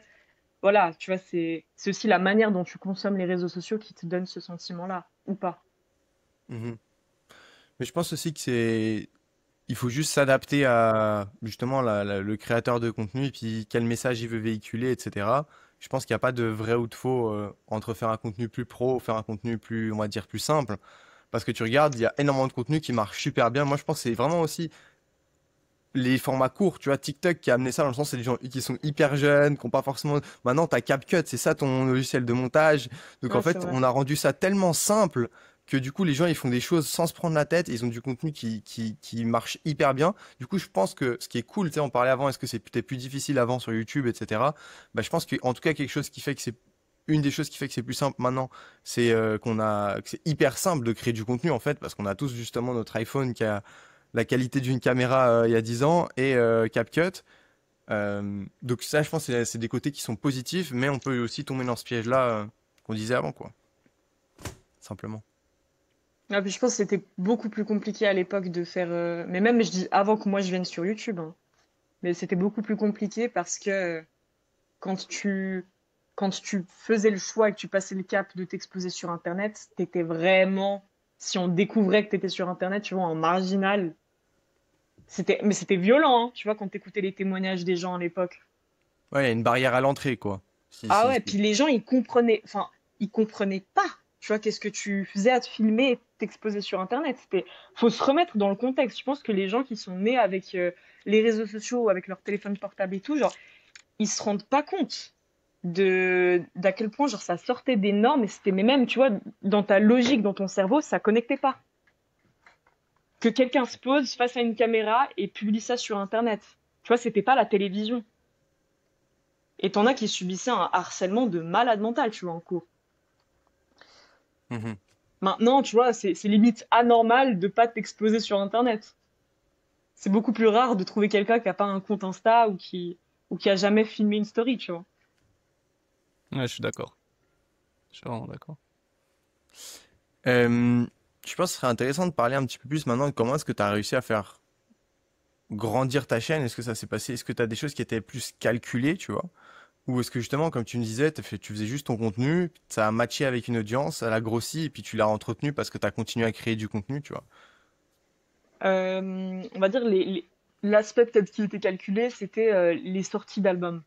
voilà, tu vois, c'est aussi la manière dont tu consommes les réseaux sociaux qui te donne ce sentiment-là, ou pas. Mhm. Mais je pense aussi que il faut juste s'adapter à justement le créateur de contenu et puis quel message il veut véhiculer, etc. Je pense qu'il n'y a pas de vrai ou de faux entre faire un contenu plus pro ou faire un contenu plus, on va dire, plus simple. Parce que tu regardes, il y a énormément de contenu qui marche super bien. Moi, je pense que c'est vraiment aussi les formats courts, tu vois, TikTok qui a amené ça dans le sens, c'est des gens qui sont hyper jeunes, qui n'ont pas forcément. Maintenant, t'as CapCut, c'est ça ton logiciel de montage. Donc en Ouais, c'est fait, vrai. on a rendu ça tellement simple que du coup, les gens ils font des choses sans se prendre la tête. Et ils ont du contenu qui marche hyper bien. Du coup, je pense que ce qui est cool, tu sais, on parlait avant, est-ce que c'est peut-être plus difficile avant sur YouTube, etc. Bah, je pense qu'en tout cas, quelque chose qui fait que c'est une des choses qui fait que c'est plus simple maintenant, c'est que c'est hyper simple de créer du contenu en fait, parce qu'on a tous justement notre iPhone qui a la qualité d'une caméra il y a 10 ans et CapCut. Donc ça, je pense, c'est des côtés qui sont positifs, mais on peut aussi tomber dans ce piège-là qu'on disait avant, quoi. Simplement. Ah, puis je pense que c'était beaucoup plus compliqué à l'époque de faire. Mais même, je dis avant que moi je vienne sur YouTube, hein. Mais c'était beaucoup plus compliqué parce que quand tu quand tu faisais le choix et que tu passais le cap de t'exposer sur Internet, t'étais vraiment. Si on découvrait que t'étais sur Internet, tu vois, en marginal, mais c'était violent, hein, tu vois, quand t'écoutais les témoignages des gens à l'époque. Ouais, il y a une barrière à l'entrée, quoi. Si, Ah si, ouais, puis les gens, ils comprenaient pas, tu vois, qu'est-ce que tu faisais à te filmer et t'exposer sur Internet. Faut se remettre dans le contexte. Je pense que les gens qui sont nés avec les réseaux sociaux ou avec leur téléphone portable et tout, genre, ils se rendent pas compte d'à quel point, genre, ça sortait des normes et mais même, tu vois, dans ta logique, dans ton cerveau, ça connectait pas. Que quelqu'un se pose face à une caméra et publie ça sur Internet. Tu vois, c'était pas la télévision. Et t'en as qui subissaient un harcèlement de malade mental, tu vois, en cours. Mhm. Maintenant, tu vois, c'est limite anormal de pas t'exposer sur Internet. C'est beaucoup plus rare de trouver quelqu'un qui a pas un compte Insta ou qui a jamais filmé une story, tu vois. Ouais, je suis d'accord. Je suis vraiment d'accord. Euh, je pense que ce serait intéressant de parler un petit peu plus maintenant de comment est-ce que tu as réussi à faire grandir ta chaîne. Est-ce que ça s'est passé? Est-ce que tu as des choses qui étaient plus calculées, tu vois? Ou est-ce que justement, comme tu me disais, tu faisais juste ton contenu, ça a matché avec une audience, ça l'a grossi et puis tu l'as entretenu parce que tu as continué à créer du contenu, tu vois? On va dire l'aspect peut-être qui était calculé, c'était les sorties d'albums.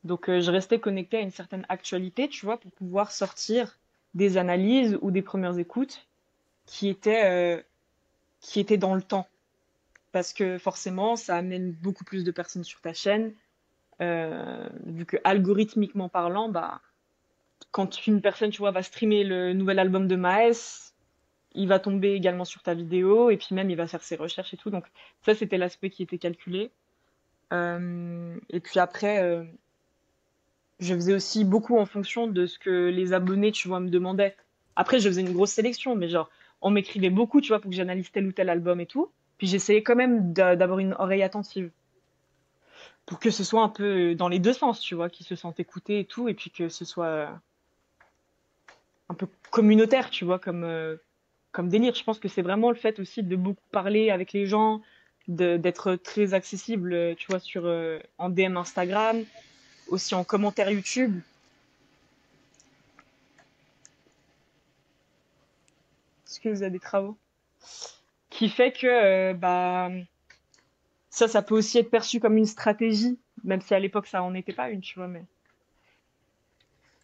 Donc, je restais connectée à une certaine actualité, tu vois, pour pouvoir sortir des analyses ou des premières écoutes qui étaient, euh, qui étaient dans le temps. Parce que forcément, ça amène beaucoup plus de personnes sur ta chaîne. Vu que algorithmiquement parlant, bah, quand une personne, tu vois, va streamer le nouvel album de Maes, il va tomber également sur ta vidéo et puis même il va faire ses recherches et tout. Donc ça, c'était l'aspect qui était calculé. Et puis après, je faisais aussi beaucoup en fonction de ce que les abonnés, tu vois, me demandaient. Après, je faisais une grosse sélection, mais genre, on m'écrivait beaucoup, tu vois, pour que j'analyse tel ou tel album et tout. Puis j'essayais quand même d'avoir une oreille attentive pour que ce soit un peu dans les deux sens, tu vois, qu'ils se sentent écoutés et tout, et puis que ce soit un peu communautaire, tu vois, comme délire. Je pense que c'est vraiment le fait aussi de beaucoup parler avec les gens, d'être très accessible, tu vois, en DM Instagram, aussi en commentaire YouTube. Est-ce que vous avez des travaux? Qui fait que bah ça peut aussi être perçu comme une stratégie, même si à l'époque ça en était pas une, tu vois, mais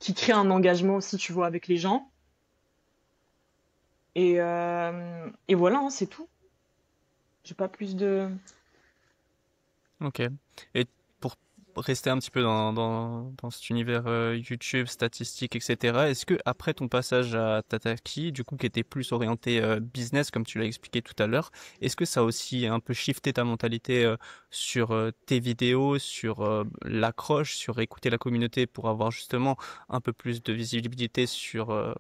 qui crée un engagement aussi, tu vois, avec les gens. Et voilà, hein, c'est tout. J'ai pas plus de. Ok. Et pour rester un petit peu dans cet univers YouTube, statistiques, etc., est-ce que après ton passage à Tataki, du coup, qui était plus orienté business, comme tu l'as expliqué tout à l'heure, est-ce que ça a aussi un peu shifté ta mentalité sur tes vidéos, sur l'accroche, sur écouter la communauté pour avoir justement un peu plus de visibilité sur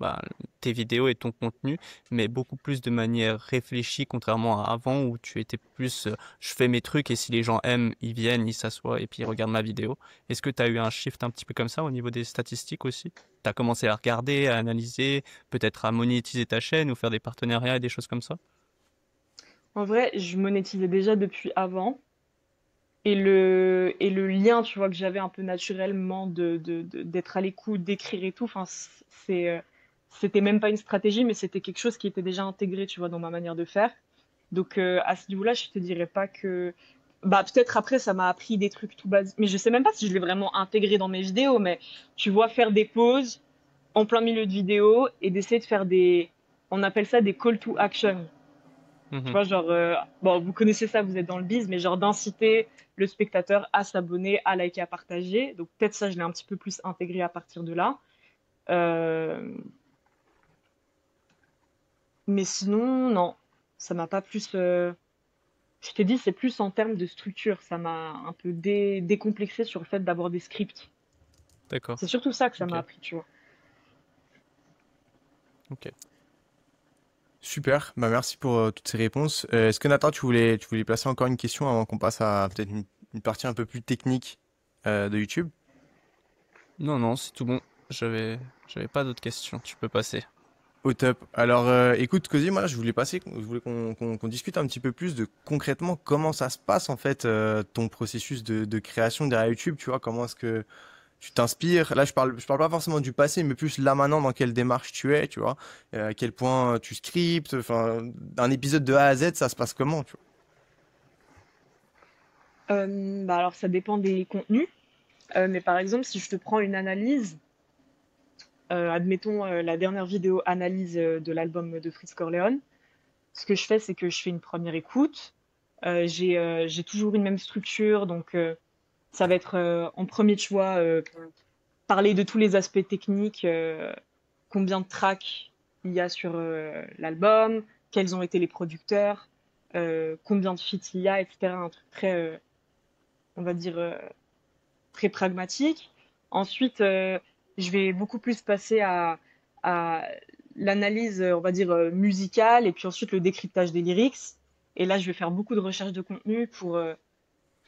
bah, tes vidéos et ton contenu, mais beaucoup plus de manière réfléchie, contrairement à avant où tu étais plus je fais mes trucs et si les gens aiment, ils viennent, ils s'assoient et puis ils regardent ma vidéo. Est-ce que tu as eu un shift un petit peu comme ça au niveau des statistiques aussi? Tu as commencé à regarder, à analyser, peut-être à monétiser ta chaîne ou faire des partenariats et des choses comme ça? En vrai, je monétisais déjà depuis avant. Et le lien, tu vois, que j'avais un peu naturellement d'être à l'écoute, d'écrire et tout, enfin, c'était même pas une stratégie, mais c'était quelque chose qui était déjà intégré, tu vois, dans ma manière de faire. Donc, à ce niveau-là, je te dirais pas que, bah, peut-être après, ça m'a appris des trucs tout basiques, mais je sais même pas si je l'ai vraiment intégré dans mes vidéos, mais tu vois, faire des pauses en plein milieu de vidéo et d'essayer de faire on appelle ça des call to action. Tu Mhm. vois, genre, bon, vous connaissez ça, vous êtes dans le biz, mais genre d'inciter le spectateur à s'abonner, à liker, à partager. Donc peut-être ça, je l'ai un petit peu plus intégré à partir de là. Euh, mais sinon, non, ça m'a pas plus. Je t'ai dit, c'est plus en termes de structure. Ça m'a un peu décomplexé sur le fait d'avoir des scripts. D'accord. C'est surtout ça que ça Ok. m'a appris, tu vois. Ok. Super, bah merci pour toutes ces réponses. Est-ce que Nathan, tu voulais placer encore une question avant qu'on passe à peut-être une partie un peu plus technique de YouTube? Non, non, c'est tout bon. J'avais pas d'autres questions. Tu peux passer. Au top. Alors, écoute, Cozy, moi, je voulais qu'on discute un petit peu plus de concrètement comment ça se passe en fait ton processus de création derrière YouTube. Tu vois, comment est-ce que tu t'inspires? Là, je parle pas forcément du passé, mais plus là maintenant dans quelle démarche tu es, tu vois, à quel point tu scriptes. Enfin, un épisode de A à Z, ça se passe comment, tu Bah alors, ça dépend des contenus. Mais par exemple, si je te prends une analyse, admettons la dernière vidéo analyse de l'album de Fritz Corleone. Ce que je fais, c'est que je fais une première écoute. J'ai toujours une même structure, donc ça va être en premier choix parler de tous les aspects techniques, combien de tracks il y a sur l'album, quels ont été les producteurs, combien de feats il y a, etc. Un truc très, on va dire, très pragmatique. Ensuite, je vais beaucoup plus passer à l'analyse, on va dire, musicale et puis ensuite le décryptage des lyrics. Et là, je vais faire beaucoup de recherches de contenu pour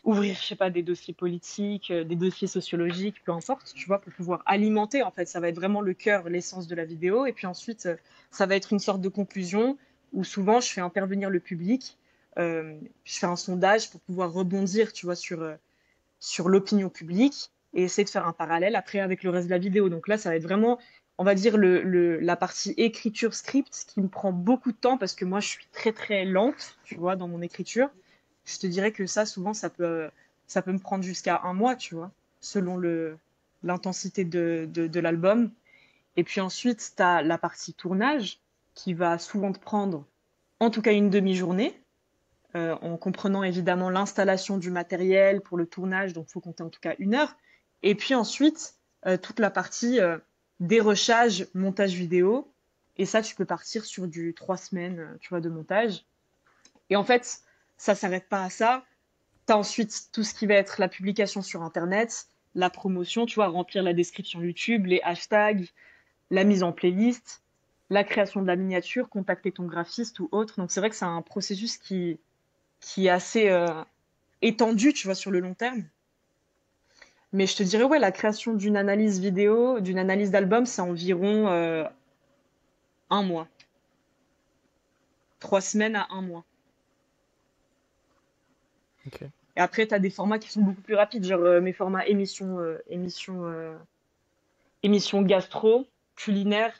ouvrir, je sais pas, des dossiers politiques, des dossiers sociologiques, peu importe, tu vois, pour pouvoir alimenter. En fait, ça va être vraiment le cœur, l'essence de la vidéo. Et puis ensuite, ça va être une sorte de conclusion où souvent je fais intervenir le public. Je fais un sondage pour pouvoir rebondir, tu vois, sur l'opinion publique et essayer de faire un parallèle après avec le reste de la vidéo. Donc là, ça va être vraiment, on va dire, la partie écriture script qui me prend beaucoup de temps parce que moi, je suis très très lente, tu vois, dans mon écriture. Je te dirais que ça, souvent, ça peut me prendre jusqu'à un mois, tu vois, selon l'intensité de l'album. Et puis ensuite, tu as la partie tournage qui va souvent te prendre en tout cas une demi-journée en comprenant évidemment l'installation du matériel pour le tournage, donc il faut compter en tout cas 1 heure. Et puis ensuite, toute la partie dérochage, montage vidéo. Et ça, tu peux partir sur du 3 semaines, tu vois, de montage. Et en fait, ça s'arrête pas à ça. Tu as ensuite tout ce qui va être la publication sur Internet, la promotion, tu vois, remplir la description YouTube, les hashtags, la mise en playlist, la création de la miniature, contacter ton graphiste ou autre. Donc c'est vrai que c'est un processus qui est assez étendu, tu vois, sur le long terme. Mais je te dirais, ouais, la création d'une analyse vidéo, d'une analyse d'album, c'est environ un mois. 3 semaines à un mois. Ok. Et après, tu as des formats qui sont beaucoup plus rapides, genre mes formats émission gastro, culinaire.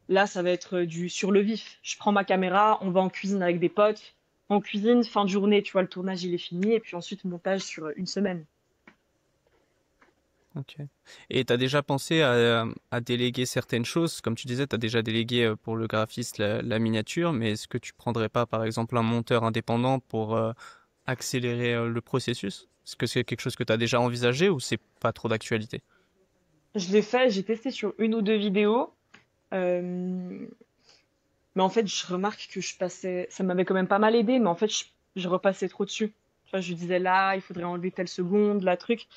Là, ça va être du sur le vif. Je prends ma caméra, on va en cuisine avec des potes. En cuisine, fin de journée, tu vois, le tournage, il est fini. Et puis ensuite, montage sur 1 semaine. Ok. Et tu as déjà pensé à déléguer certaines choses? Comme tu disais, tu as déjà délégué pour le graphiste la miniature, mais est-ce que tu prendrais pas, par exemple, un monteur indépendant pour accélérer le processus? Est-ce que c'est quelque chose que tu as déjà envisagé ou c'est pas trop d'actualité? Je l'ai fait, j'ai testé sur 1 ou 2 vidéos. Euh, mais en fait, je remarque que je passais, ça m'avait quand même pas mal aidé, mais en fait, je repassais trop dessus. Tu vois, je disais là, il faudrait enlever telle seconde, la truc.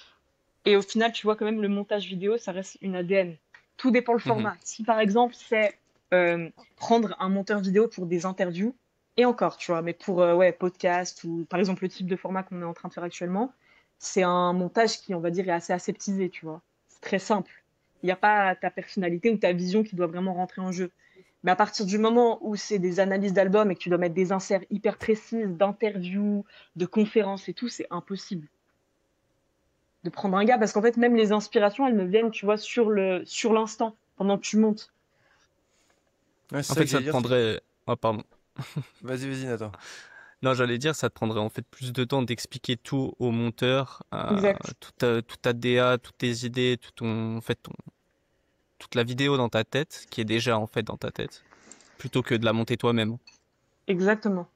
Et au final, tu vois, quand même, le montage vidéo, ça reste une ADN. Tout dépend le Mhm. format. Si par exemple, c'est prendre un monteur vidéo pour des interviews, et encore, tu vois, mais pour ouais, podcast ou par exemple le type de format qu'on est en train de faire actuellement, c'est un montage qui, on va dire, est assez aseptisé, tu vois. C'est très simple. Il n'y a pas ta personnalité ou ta vision qui doit vraiment rentrer en jeu. Mais à partir du moment où c'est des analyses d'albums et que tu dois mettre des inserts hyper précises, d'interviews, de conférences et tout, c'est impossible de prendre un gars parce qu'en fait, même les inspirations, elles me viennent, tu vois, sur l'instant, pendant que tu montes. Ouais, c'est En ça fait, que ça j'allais te dire. prendrait. Oh, pardon. Vas-y, Nathan. Non, j'allais dire, ça te prendrait en fait plus de temps d'expliquer tout au monteur, Exact. toute ta DA, toutes tes idées, en fait, toute la vidéo dans ta tête, qui est déjà en fait dans ta tête, plutôt que de la monter toi-même. Exactement.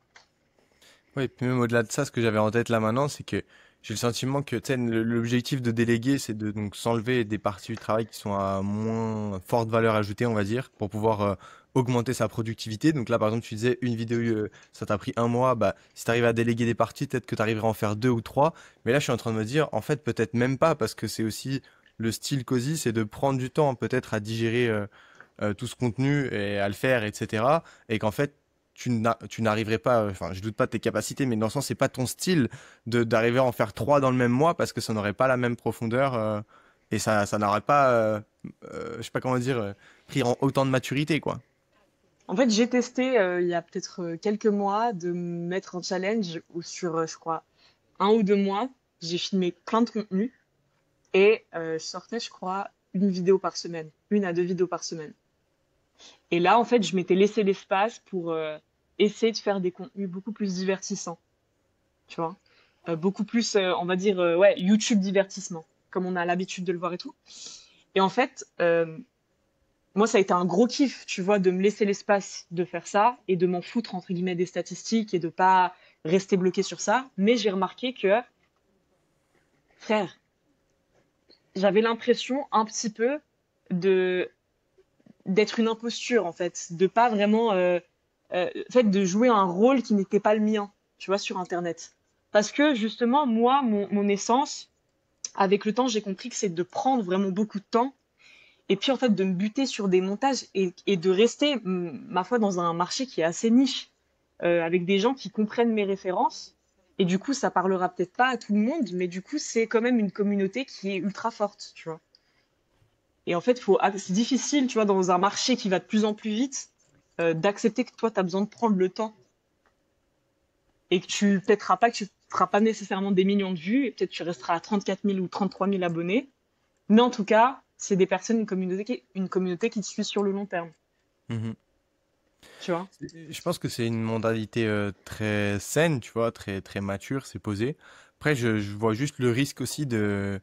Oui, puis même au-delà de ça, ce que j'avais en tête là maintenant, c'est que j'ai le sentiment que tu sais, l'objectif de déléguer, c'est de donc s'enlever des parties du travail qui sont à moins forte valeur ajoutée, on va dire, pour pouvoir augmenter sa productivité. Donc là, par exemple, tu disais une vidéo, ça t'a pris un mois, bah si tu arrives à déléguer des parties, peut-être que tu arriveras à en faire deux ou trois. Mais là, je suis en train de me dire, en fait, peut-être même pas, parce que c'est aussi le style Cozy, c'est de prendre du temps peut-être à digérer tout ce contenu et à le faire, etc. Et qu'en fait, tu n'arriverais pas, enfin, je doute pas de tes capacités, mais dans le sens, c'est pas ton style d'arriver à en faire trois dans le même mois parce que ça n'aurait pas la même profondeur et ça n'aurait pas, je sais pas comment dire, pris en autant de maturité, quoi. En fait, j'ai testé il y a peut-être quelques mois de me mettre en challenge où sur, je crois, 1 ou 2 mois, j'ai filmé plein de contenus et je sortais, je crois, 1 vidéo par semaine, 1 à 2 vidéos par semaine. Et là, en fait, je m'étais laissé l'espace pour essayer de faire des contenus beaucoup plus divertissants, tu vois. Beaucoup plus, on va dire, ouais, YouTube divertissement, comme on a l'habitude de le voir et tout. Et en fait, moi, ça a été un gros kiff, tu vois, de me laisser l'espace de faire ça et de m'en foutre, entre guillemets, des statistiques et de pas rester bloqué sur ça. Mais j'ai remarqué que, frère, j'avais l'impression un petit peu de d'être une imposture, en fait, de pas vraiment, en fait, de jouer un rôle qui n'était pas le mien, tu vois, sur Internet. Parce que, justement, moi, mon essence, avec le temps, j'ai compris que c'est de prendre vraiment beaucoup de temps et puis en fait de me buter sur des montages et de rester, ma foi, dans un marché qui est assez niche, avec des gens qui comprennent mes références. Et du coup, ça parlera peut-être pas à tout le monde, mais du coup, c'est quand même une communauté qui est ultra forte, tu vois. Et en fait, c'est difficile, tu vois, dans un marché qui va de plus en plus vite, d'accepter que toi, tu as besoin de prendre le temps et que tu pèteras pas, que tu feras pas nécessairement des millions de vues, et peut-être tu resteras à 34 000 ou 33 000 abonnés. Mais en tout cas, c'est des personnes, une communauté qui te suit sur le long terme, Mhm. tu vois. Je pense que c'est une mentalité très saine, tu vois, très très mature, c'est posé. Après, je vois juste le risque aussi de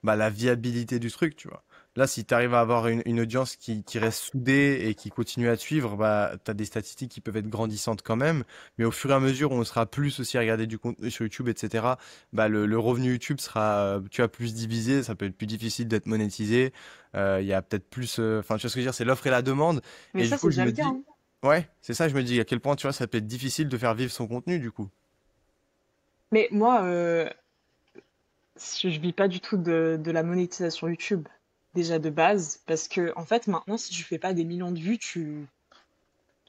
bah, la viabilité du truc, tu vois. Là, si tu arrives à avoir une audience qui reste soudée et qui continue à te suivre, bah, tu as des statistiques qui peuvent être grandissantes quand même. Mais au fur et à mesure où on sera plus aussi à regarder du contenu sur YouTube, etc., bah, le revenu YouTube sera, tu vois, plus divisé. Ça peut être plus difficile d'être monétisé. Il y a peut-être plus. Enfin, tu vois ce que je veux dire, c'est l'offre et la demande. Mais Et ça, du c'est coup, je déjà me le cas, dis, hein. ouais, c'est ça, je me dis à quel point, tu vois, ça peut être difficile de faire vivre son contenu, du coup. Mais moi, je vis pas du tout de la monétisation YouTube, déjà de base, parce que, en fait, maintenant, si tu fais pas des millions de vues,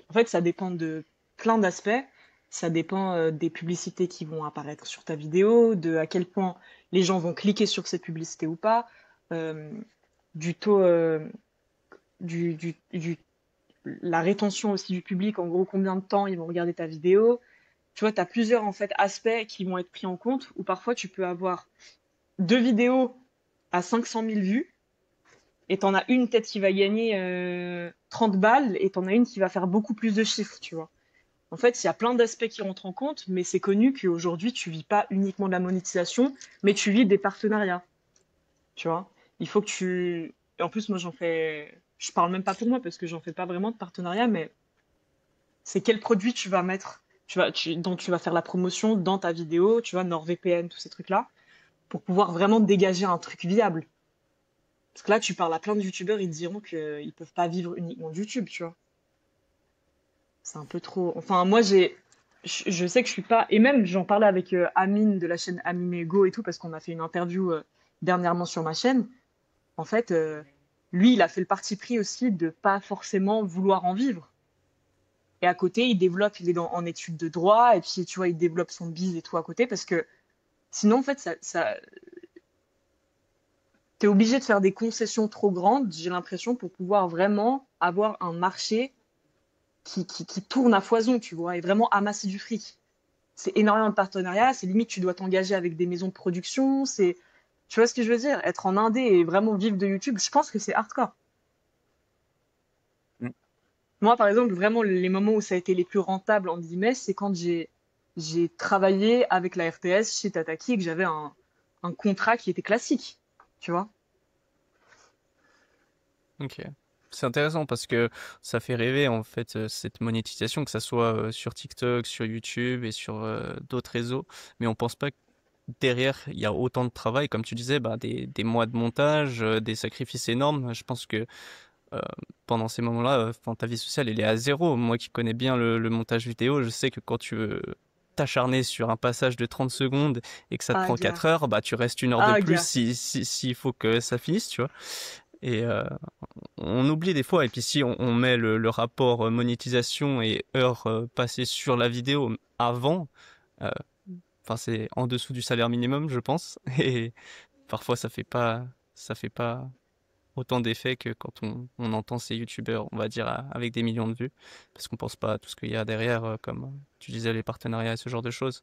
en fait, ça dépend de plein d'aspects. Ça dépend des publicités qui vont apparaître sur ta vidéo, de à quel point les gens vont cliquer sur ces publicités ou pas, euh, du taux, la rétention aussi du public, en gros, combien de temps ils vont regarder ta vidéo. Tu vois, tu as plusieurs en fait aspects qui vont être pris en compte, ou parfois tu peux avoir 2 vidéos à 500 000 vues, et t'en as une peut-être qui va gagner 30 balles, et t'en as une qui va faire beaucoup plus de chiffres, tu vois. En fait, il y a plein d'aspects qui rentrent en compte, mais c'est connu qu'aujourd'hui, tu vis pas uniquement de la monétisation, mais tu vis des partenariats, tu vois. Il faut que tu... Et en plus, moi, j'en fais... Je parle même pas pour moi, parce que j'en fais pas vraiment de partenariat, mais c'est quel produit tu vas mettre, dont tu vas faire la promotion dans ta vidéo, tu vois, NordVPN, tous ces trucs-là, pour pouvoir vraiment dégager un truc viable. Parce que là, tu parles à plein de youtubeurs, ils te diront qu'ils peuvent pas vivre uniquement de YouTube, tu vois. C'est un peu trop. Enfin, moi, je sais que je suis pas. Et même, j'en parlais avec Amine de la chaîne Amine Go et tout, parce qu'on a fait une interview dernièrement sur ma chaîne. En fait, lui, il a fait le parti pris aussi de pas forcément vouloir en vivre. Et à côté, il est en études de droit, et puis, tu vois, il développe son biz et tout à côté, parce que sinon, en fait, t'es obligé de faire des concessions trop grandes, j'ai l'impression, pour pouvoir vraiment avoir un marché qui tourne à foison, tu vois, et vraiment amasser du fric. C'est énormément de partenariats, c'est limite, tu dois t'engager avec des maisons de production, tu vois ce que je veux dire? Être en indé et vraiment vivre de YouTube, je pense que c'est hardcore. Mm. Moi, par exemple, vraiment, les moments où ça a été les plus rentables, entre guillemets, c'est quand j'ai travaillé avec la RTS chez Tataki et que j'avais un contrat qui était classique, tu vois. Ok. C'est intéressant parce que ça fait rêver en fait cette monétisation, que ça soit sur TikTok, sur YouTube et sur d'autres réseaux. Mais on pense pas que derrière il y a autant de travail, comme tu disais, bah, des mois de montage, des sacrifices énormes. Je pense que euh, pendant ces moments-là, enfin, ta vie sociale elle est à zéro. Moi qui connais bien le montage vidéo, je sais que quand tu veux t'acharner sur un passage de 30 secondes et que ça te Ah, prend gars. 4 heures, bah tu restes 1 heure de Ah, plus gars. s'il faut que ça finisse, tu vois. Et on oublie des fois, et puis si on met le rapport monétisation et heures passées sur la vidéo avant, euh, enfin c'est en dessous du salaire minimum, je pense, et parfois ça fait pas autant d'effet que quand on entend ces youtubeurs, on va dire, avec des millions de vues, parce qu'on pense pas à tout ce qu'il y a derrière, comme tu disais, les partenariats et ce genre de choses.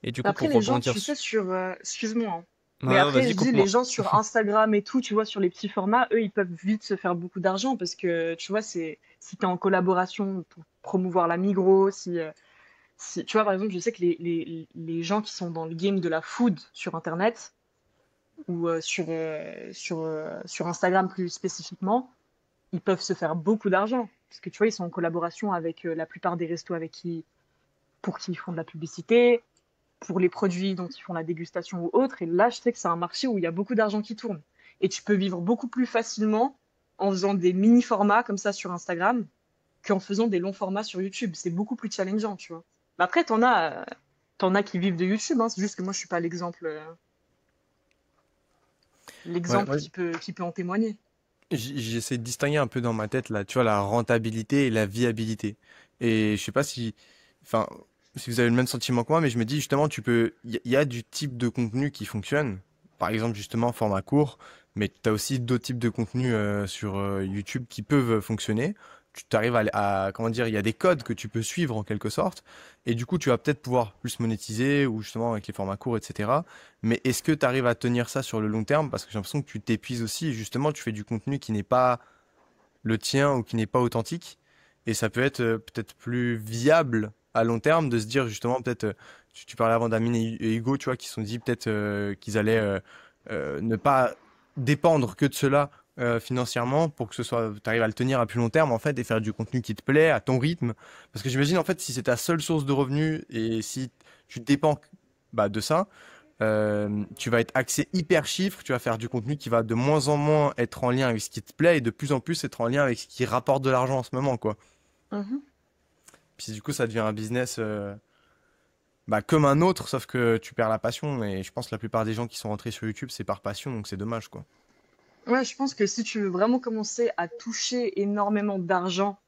Et du coup, Après, pour les gens, rebondir tu sais, sur... excuse-moi, hein. Mais Ouais, ouais, après, vas-y, je dis, les coupe-moi. gens sur Instagram et tout, tu vois, sur les petits formats, eux, ils peuvent vite se faire beaucoup d'argent parce que, tu vois, si t'es en collaboration pour promouvoir la Migros, tu vois, par exemple, je sais que les gens qui sont dans le game de la food sur Internet ou sur Instagram plus spécifiquement, ils peuvent se faire beaucoup d'argent parce que, tu vois, ils sont en collaboration avec la plupart des restos pour qui ils font de la publicité, pour les produits dont ils font la dégustation ou autre. Et là, je sais que c'est un marché où il y a beaucoup d'argent qui tourne. Et tu peux vivre beaucoup plus facilement en faisant des mini formats comme ça sur Instagram qu'en faisant des longs formats sur YouTube. C'est beaucoup plus challengeant, tu vois. Mais après, t'en as qui vivent de YouTube, hein. C'est juste que moi, je suis pas Ouais, l'exemple ouais. qui peut en témoigner. J'essaie de distinguer un peu dans ma tête là, tu vois, la rentabilité et la viabilité. Et je sais pas si, enfin, si vous avez le même sentiment que moi, mais je me dis justement, il y a du type de contenu qui fonctionne. Par exemple, justement, format court, mais tu as aussi d'autres types de contenus sur YouTube qui peuvent fonctionner. Tu t'arrives comment dire, il y a des codes que tu peux suivre en quelque sorte. Et du coup, tu vas peut-être pouvoir plus monétiser ou justement avec les formats courts, etc. Mais est-ce que tu arrives à tenir ça sur le long terme? Parce que j'ai l'impression que tu t'épuises aussi. Et justement, tu fais du contenu qui n'est pas le tien ou qui n'est pas authentique. Et ça peut être peut-être plus viable à long terme de se dire justement, peut-être, tu parlais avant d'Amine et Hugo, tu vois, qui se sont dit peut-être qu'ils allaient ne pas dépendre que de cela financièrement pour que tu arrives à le tenir à plus long terme en fait et faire du contenu qui te plaît à ton rythme. Parce que j'imagine en fait si c'est ta seule source de revenus et si tu dépends bah, de ça, tu vas être axé hyper chiffre, tu vas faire du contenu qui va de moins en moins être en lien avec ce qui te plaît et de plus en plus être en lien avec ce qui rapporte de l'argent en ce moment, quoi. Mhm. Puis du coup, ça devient un business bah, comme un autre, sauf que tu perds la passion. Et je pense que la plupart des gens qui sont rentrés sur YouTube, c'est par passion, donc c'est dommage, quoi. Ouais, je pense que si tu veux vraiment commencer à toucher énormément d'argent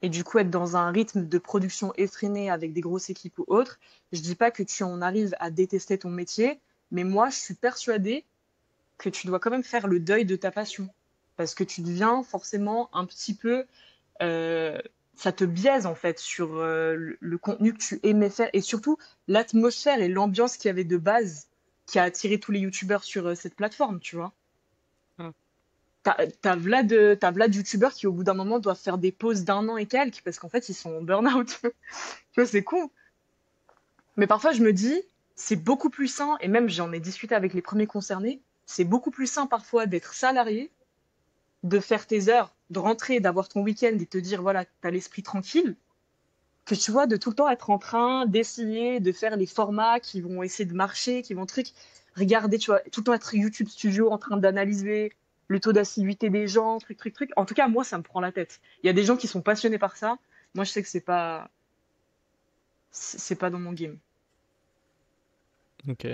et du coup être dans un rythme de production effréné avec des grosses équipes ou autres, je dis pas que tu en arrives à détester ton métier, mais moi je suis persuadée que tu dois quand même faire le deuil de ta passion. Parce que tu deviens forcément un petit peu... euh, ça te biaise en fait sur le contenu que tu aimais faire et surtout l'atmosphère et l'ambiance qu'il y avait de base qui a attiré tous les youtubeurs sur cette plateforme, tu vois. T'as v'là de youtubeurs qui, au bout d'un moment, doivent faire des pauses d'un an et quelques parce qu'en fait, ils sont en burn-out. Tu vois, c'est con. Mais parfois, je me dis, c'est beaucoup plus sain, et même j'en ai discuté avec les premiers concernés, c'est beaucoup plus sain parfois d'être salarié, de faire tes heures, de rentrer, d'avoir ton week-end et te dire, voilà, t'as l'esprit tranquille, que tu vois, de tout le temps être en train d'essayer de faire les formats qui vont essayer de marcher, qui vont truc, regarder, tu vois, tout le temps être YouTube Studio en train d'analyser le taux d'assiduité des gens, truc, truc, truc. En tout cas, moi, ça me prend la tête. Il y a des gens qui sont passionnés par ça. Moi, je sais que c'est pas dans mon game. Ok.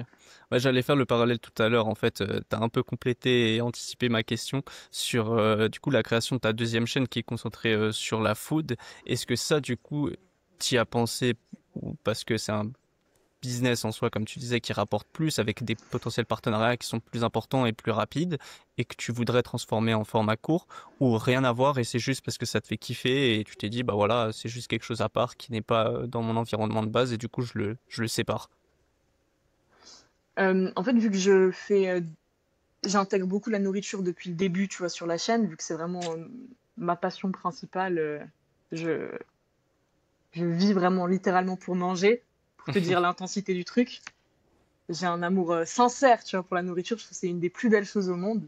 Ouais, j'allais faire le parallèle tout à l'heure. En fait, tu as un peu complété et anticipé ma question sur du coup la création de ta deuxième chaîne qui est concentrée sur la food. Est-ce que ça, du coup, t'y as pensé ou parce que c'est un business en soi, comme tu disais, qui rapporte plus avec des potentiels partenariats qui sont plus importants et plus rapides et que tu voudrais transformer en format court ou rien à voir et c'est juste parce que ça te fait kiffer et tu t'es dit, bah voilà, c'est juste quelque chose à part qui n'est pas dans mon environnement de base et du coup, je le sépare. En fait, vu que j'intègre beaucoup la nourriture depuis le début, tu vois, sur la chaîne, vu que c'est vraiment ma passion principale, je, je vis vraiment littéralement pour manger, pour te dire l'intensité du truc. J'ai un amour sincère, tu vois, pour la nourriture. Je trouve que c'est une des plus belles choses au monde.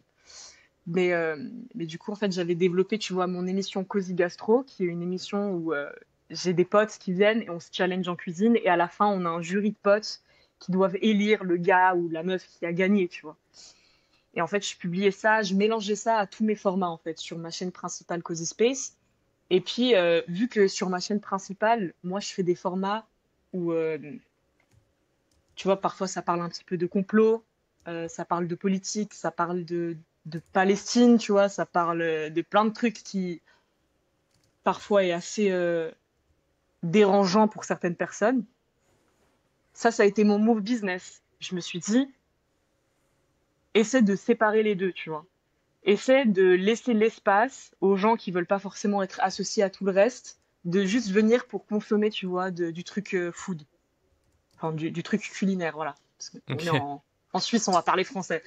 Mais, euh, mais du coup, en fait, j'avais développé, tu vois, mon émission Cozy Gastro, qui est une émission où j'ai des potes qui viennent et on se challenge en cuisine. Et à la fin, on a un jury de potes qui doivent élire le gars ou la meuf qui a gagné, tu vois. Et en fait, je publiais ça, je mélangeais ça à tous mes formats, en fait, sur ma chaîne principale Cozy Space. Et puis, vu que sur ma chaîne principale, moi, je fais des formats où, tu vois, parfois, ça parle un petit peu de complot, ça parle de politique, ça parle de Palestine, tu vois, ça parle de plein de trucs qui, parfois, est assez dérangeant pour certaines personnes. Ça a été mon move business. Je me suis dit, essaie de séparer les deux, tu vois. Essaie de laisser l'espace aux gens qui veulent pas forcément être associés à tout le reste, de juste venir pour consommer, tu vois, du truc food, enfin du truc culinaire, voilà. Parce qu'on est Ok. en Suisse, on va parler français.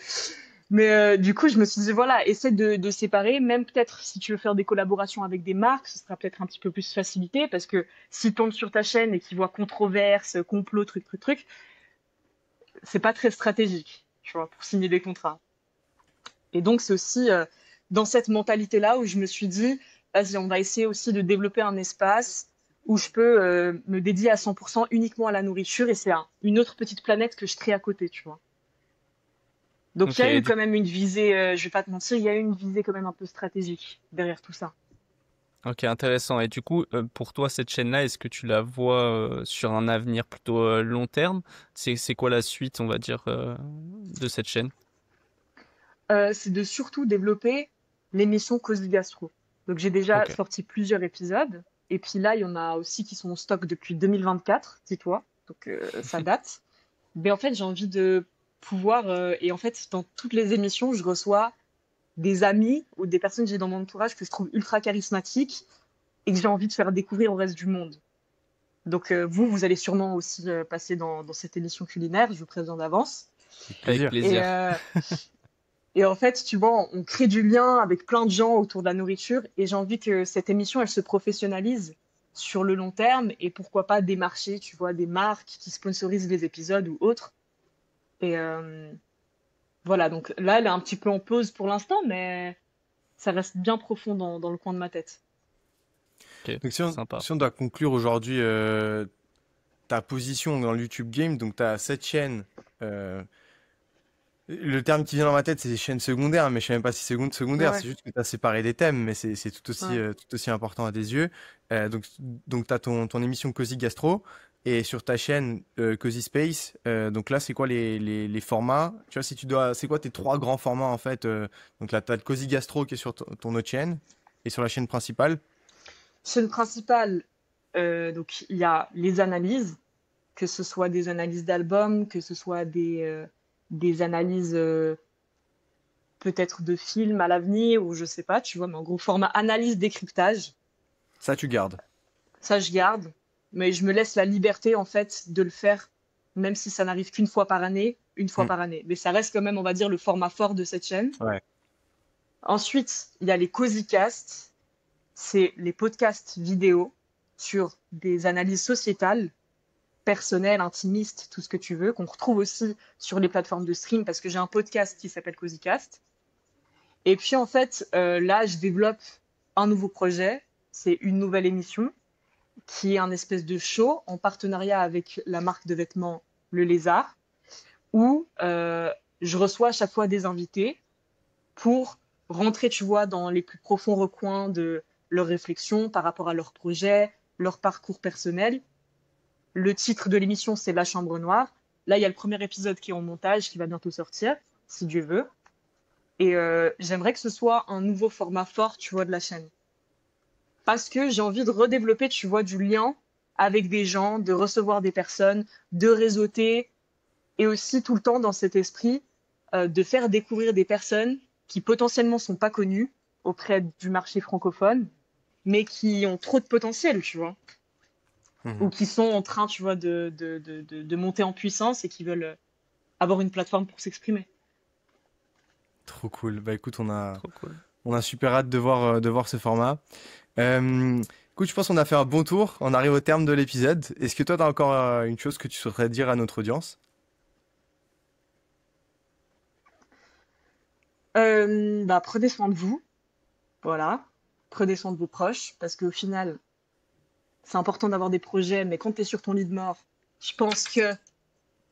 Mais du coup, je me suis dit, voilà, essaie de séparer, même peut-être si tu veux faire des collaborations avec des marques, ce sera peut-être un petit peu plus facilité, parce que s'ils tombent sur ta chaîne et qu'ils voient controverse, complot, truc, c'est pas très stratégique, tu vois, pour signer des contrats. Et donc, c'est aussi dans cette mentalité-là où je me suis dit, vas-y, on va essayer aussi de développer un espace où je peux me dédier à 100% uniquement à la nourriture et c'est une autre petite planète que je crée à côté, tu vois. Donc, il Ok. y a eu quand même une visée, je vais pas te mentir, il y a eu une visée quand même un peu stratégique derrière tout ça. Ok, intéressant. Et du coup, pour toi, cette chaîne-là, est-ce que tu la vois sur un avenir plutôt long terme? C'est quoi la suite, on va dire, de cette chaîne? C'est de surtout développer l'émission Cause Gastro. Donc, j'ai déjà Ok. sorti plusieurs épisodes. Et puis là, il y en a aussi qui sont en stock depuis 2024, dis-toi. Donc, ça date. Mais en fait, j'ai envie de pouvoir. Et en fait, dans toutes les émissions, je reçois des amis ou des personnes que j'ai dans mon entourage que je trouve ultra charismatiques et que j'ai envie de faire découvrir au reste du monde. Donc, vous allez sûrement aussi passer dans cette émission culinaire, je vous préviens d'avance. Avec Avec plaisir. Et, plaisir. et en fait, tu vois, on crée du lien avec plein de gens autour de la nourriture et j'ai envie que cette émission, elle se professionnalise sur le long terme et pourquoi pas démarcher, tu vois, des marques qui sponsorisent les épisodes ou autres. Et, voilà, donc là, elle est un petit peu en pause pour l'instant, mais ça reste bien profond dans le coin de ma tête. Ok, Donc sympa. si on doit conclure aujourd'hui ta position dans le YouTube Game, donc tu as cette chaîne. euh, le terme qui vient dans ma tête, c'est chaîne secondaire, mais je sais même pas si c'est Ouais, secondaire, ouais, c'est juste que tu as séparé des thèmes, mais c'est ouais. tout aussi important à tes yeux. Donc tu as ton émission Cozy Gastro, et sur ta chaîne Cozy Space, donc là, c'est quoi les formats? Tu vois, si tu dois, c'est quoi tes trois grands formats en fait? Donc là, tu as le Cozy Gastro qui est sur ton autre chaîne, et sur la chaîne principale. Chaîne principale, donc il y a les analyses, que ce soit des analyses d'albums, que ce soit des analyses peut-être de films à l'avenir ou je sais pas, tu vois, mais en gros format analyse décryptage, Ça, tu gardes. ça je garde, mais je me laisse la liberté en fait de le faire, même si ça n'arrive qu'une fois par année, une fois Hmm. par année. Mais ça reste quand même, on va dire, le format fort de cette chaîne. Ouais. Ensuite, il y a les Cozycasts, c'est les podcasts vidéo sur des analyses sociétales, personnelles, intimistes, tout ce que tu veux, qu'on retrouve aussi sur les plateformes de stream parce que j'ai un podcast qui s'appelle Cozycast. Et puis en fait, là, je développe un nouveau projet. C'est une nouvelle émission qui est un espèce de show en partenariat avec la marque de vêtements Le Lézard, où je reçois à chaque fois des invités pour rentrer, tu vois, dans les plus profonds recoins de leurs réflexions par rapport à leur projet, leur parcours personnel. Le titre de l'émission, c'est La Chambre Noire. Là, il y a le premier épisode qui est en montage, qui va bientôt sortir, si Dieu veut. Et j'aimerais que ce soit un nouveau format fort, tu vois, de la chaîne. Parce que j'ai envie de redévelopper, tu vois, du lien avec des gens, de recevoir des personnes, de réseauter, et aussi tout le temps dans cet esprit de faire découvrir des personnes qui potentiellement sont pas connues auprès du marché francophone, mais qui ont trop de potentiel, tu vois, ou qui sont en train, tu vois, de monter en puissance et qui veulent avoir une plateforme pour s'exprimer. Trop cool. Bah écoute, on Trop cool. a super hâte de voir ce format. Écoute, je pense qu'on a fait un bon tour. On arrive au terme de l'épisode. Est-ce que toi, tu as encore une chose que tu souhaiterais dire à notre audience? Bah, prenez soin de vous, voilà. Prenez soin de vos proches, parce qu'au final, c'est important d'avoir des projets, mais quand tu es sur ton lit de mort, je pense que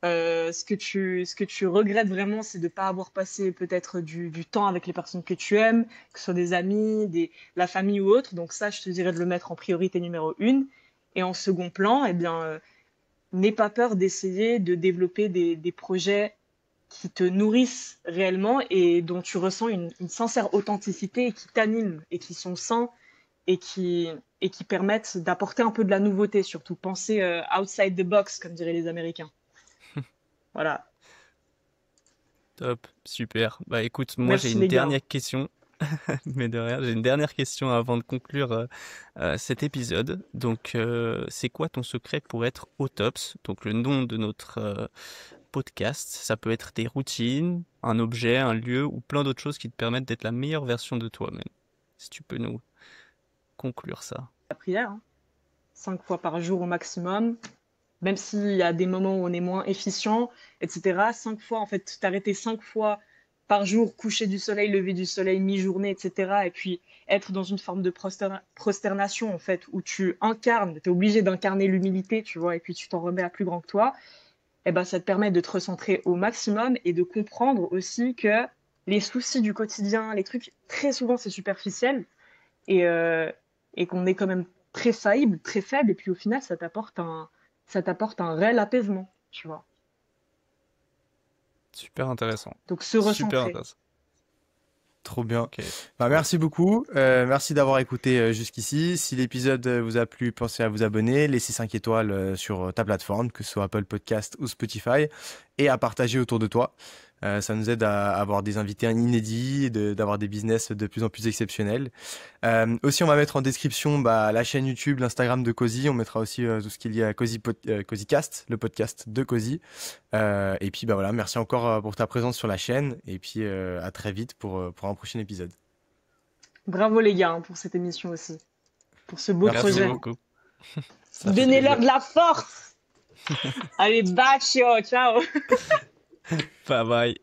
ce que tu regrettes vraiment, c'est de pas avoir passé peut-être du temps avec les personnes que tu aimes, que ce soit des amis, la famille ou autre. Donc ça, je te dirais de le mettre en priorité numéro une. Et en second plan, eh bien, n'aie pas peur d'essayer de développer des projets qui te nourrissent réellement et dont tu ressens une sincère authenticité et qui t'animent et qui sont sains et et qui permettent d'apporter un peu de la nouveauté, surtout penser outside the box, comme diraient les Américains. Voilà. Top, super. Bah écoute, moi j'ai Merci une les gars. dernière question, mais de rien, j'ai une dernière question avant de conclure cet épisode. Donc, c'est quoi ton secret pour être au tops? Donc, le nom de notre podcast, ça peut être des routines, un objet, un lieu ou plein d'autres choses qui te permettent d'être la meilleure version de toi-même. Si tu peux nous conclure ça. La prière, hein. 5 fois par jour au maximum, même s'il y a des moments où on est moins efficient, etc. 5 fois, en fait, t'arrêter 5 fois par jour, coucher du soleil, lever du soleil, mi-journée, etc. Et puis être dans une forme de prosternation, en fait, où tu incarnes, t'es obligé d'incarner l'humilité, tu vois, et puis tu t'en remets à plus grand que toi, et ben ça te permet de te recentrer au maximum et de comprendre aussi que les soucis du quotidien, les trucs, très souvent c'est superficiel et, euh, et qu'on est quand même très faible, et puis au final ça t'apporte un réel apaisement, tu vois. Super intéressant. Donc se Super recentrer. intéressant. Trop bien. Ok. Bah, merci beaucoup. Merci d'avoir écouté jusqu'ici. Si l'épisode vous a plu, pensez à vous abonner, laisser 5 étoiles sur ta plateforme, que ce soit Apple Podcast ou Spotify, et à partager autour de toi. Ça nous aide à avoir des invités inédits, d'avoir des business de plus en plus exceptionnels. Aussi, on va mettre en description la chaîne YouTube, l'Instagram de Cozy. On mettra aussi tout ce qu'il y a à Cozycast, le podcast de Cozy. Et puis bah voilà, merci encore pour ta présence sur la chaîne. Et puis à très vite pour un prochain épisode. Bravo les gars, hein, pour cette émission aussi, pour ce beau Merci Merci projet. beaucoup. beaucoup. Ça fait Donnez-leur plaisir. de la force. Allez, bye, ciao. Bye bye.